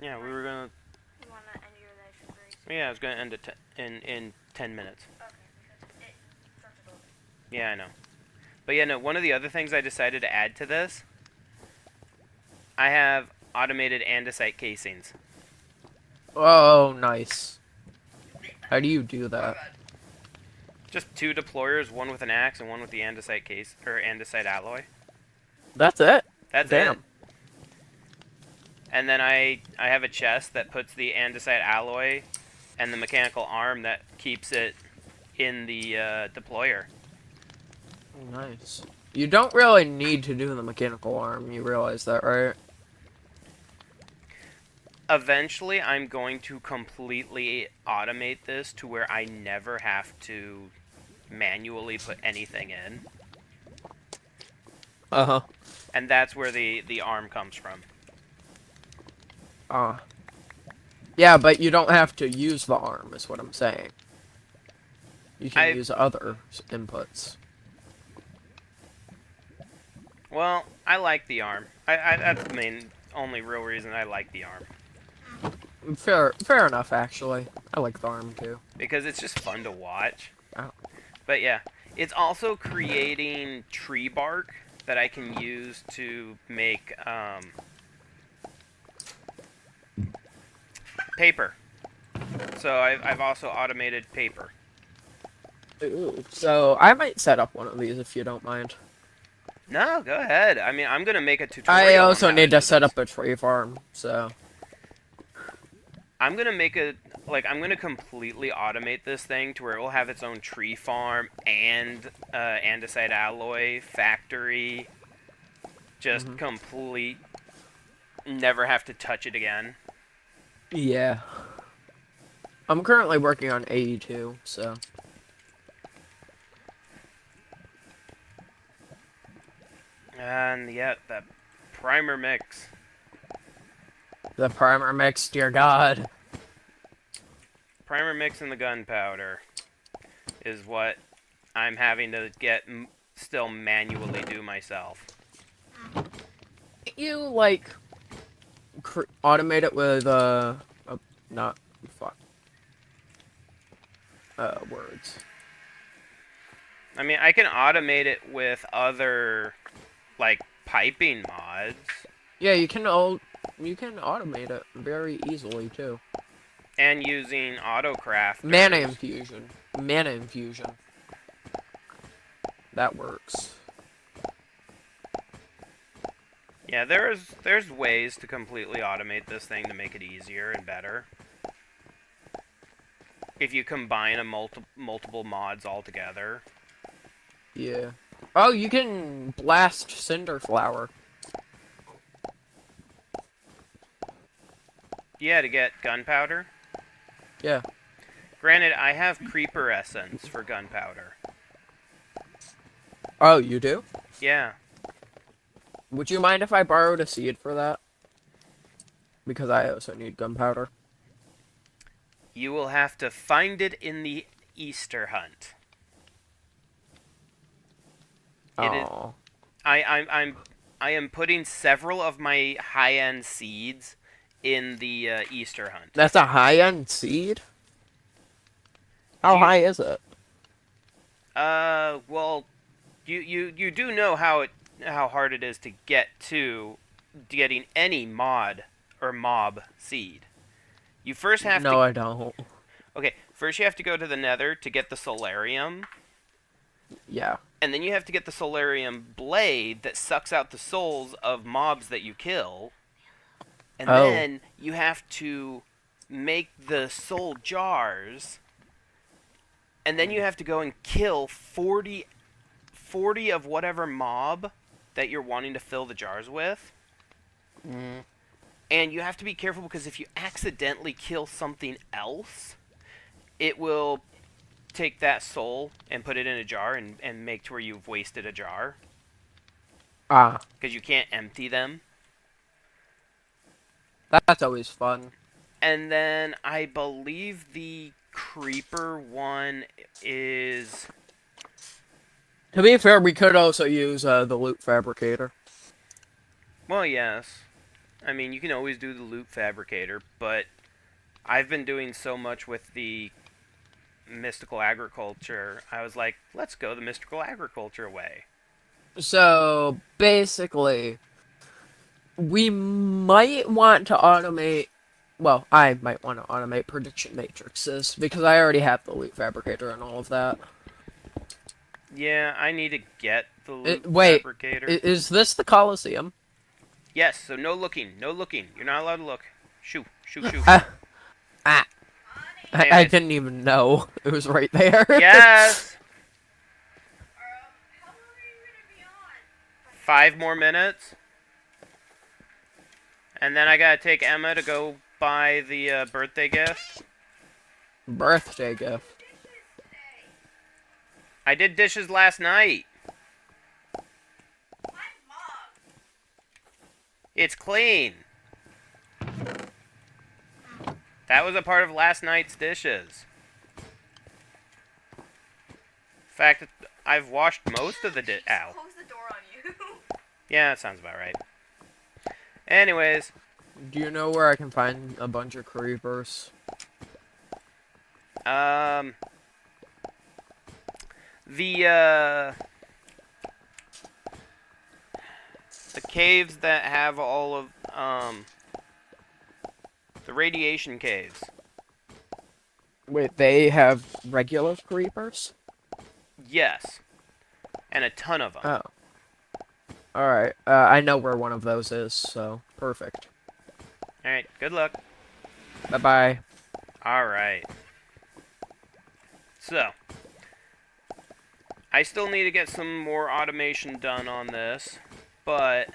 Yeah, we were gonna... you want to end your life very soon. Yeah, I was gonna end it in 10 minutes. Okay, because it starts to go. Yeah, I know. But yeah, no, one of the other things I decided to add to this, I have automated andesite casings. Oh, nice. How do you do that? Just 2 deployers, one with an axe and one with the andesite case or andesite alloy. That's it? That's Damn. it. And then I have a chest that puts the andesite alloy and the mechanical arm that keeps it in the deployer. Nice. You don't really need to do the mechanical arm, you realize that, right? Eventually, I'm going to completely automate this to where I never have to manually put anything in. Uh-huh. And that's where the arm comes from. Yeah, but you don't have to use the arm, is what I'm saying. You can use other inputs. Well, I like the arm. That's the main, only real reason I like the arm. Fair enough, actually. I like the arm, too. Because it's just fun to watch. Oh. But yeah, it's also creating tree bark that I can use to make paper. So I've also automated paper. Ooh, so I might set up one of these if you don't mind. No, go ahead. I mean, I'm gonna make a I tutorial on also how need do to set this. up a tree farm, so. I'm gonna make a I'm gonna completely automate this thing to where it will have its own tree farm and andesite alloy factory. Just Mhm. complete. Never have to touch it again. Yeah. I'm currently working on AE2, so. And yeah, that primer mix. The primer mix, dear God. Primer mix and the gunpowder is what I'm having to still manually do myself. You, like, automate it with, not, fuck. Words. I mean, I can automate it with other, like, piping mods. Yeah, you can automate it very easily, too. And using autocrafters. Mana infusion. That works. Yeah, there's ways to completely automate this thing to make it easier and better. If you combine multiple mods all together. Yeah. Oh, you can blast Cinderflower. Yeah, to get gunpowder. Yeah. Granted, I have creeper essence for gunpowder. Oh, you do? Yeah. Would you mind if I borrowed a seed for that? Because I also need gunpowder. You will have to find it in the Easter hunt. It is. Oh. I am putting several of my high-end seeds in the Easter hunt. That's a high-end seed? How You high is it? well, you do know how hard it is to get to getting any mod or mob seed. You first have No, to I don't. Okay, first you have to go to the Nether to get the solarium, Yeah. and then you have to get the solarium blade that sucks out the souls of mobs that you kill. And Oh. then you have to make the soul jars, and then you have to go and kill 40 of whatever mob that you're wanting to fill the jars with. Mm. And you have to be careful because if you accidentally kill something else, it will take that soul and put it in a jar and make to where you've wasted a jar. Ah. Because you can't empty them. That's always fun. And then I believe the creeper one is... To be fair, we could also use the loot fabricator. Well, yes. I mean, you can always do the loot fabricator, but I've been doing so much with the mystical agriculture, I was like, let's go the mystical agriculture way. So, basically, we might want to automate... Well, I might want to automate prediction matrices, because I already have the loot fabricator and all of that. Yeah, I need to get the loot Wait, fabricator. is this the Colosseum? Yes, so no looking, no looking. You're not allowed to look. Shoo, shoo, shoo. I Anyways. didn't even know. It was right there. Yes! How long are you gonna be on? 5 more minutes. And then I gotta take Emma to go buy the birthday gift. Birthday gift. I did dishes last night. My mom. It's clean. That was a part of last night's dishes. In fact, I've washed most of the Ow. Close the door on you. Yeah, that sounds about right. Anyways, Do you know where I can find a bunch of creepers? the caves that have all of the radiation caves. Wait, they have regular creepers? Yes, and a ton of them. Oh. Alright, I know where one of those is, so perfect. Alright, good luck. Bye-bye. Alright. So, I still need to get some more automation done on this, but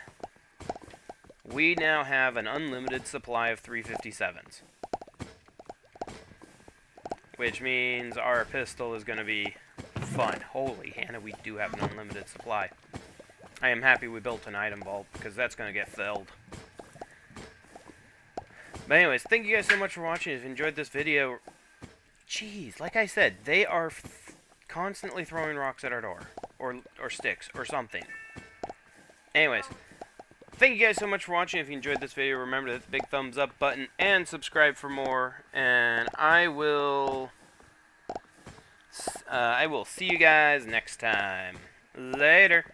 we now have an unlimited supply of 357s. Which means our pistol is going to be fun. Holy Hannah, we do have an unlimited supply. I am happy we built an item vault, because that's going to get filled. But anyways, thank you guys so much for watching. If you enjoyed this video, jeez, like I said, they are constantly throwing rocks at our door. Or sticks, or something. Anyways, thank you guys so much for watching. If you enjoyed this video, remember to hit the big thumbs up button and subscribe for more. And I will see you guys next time. Later.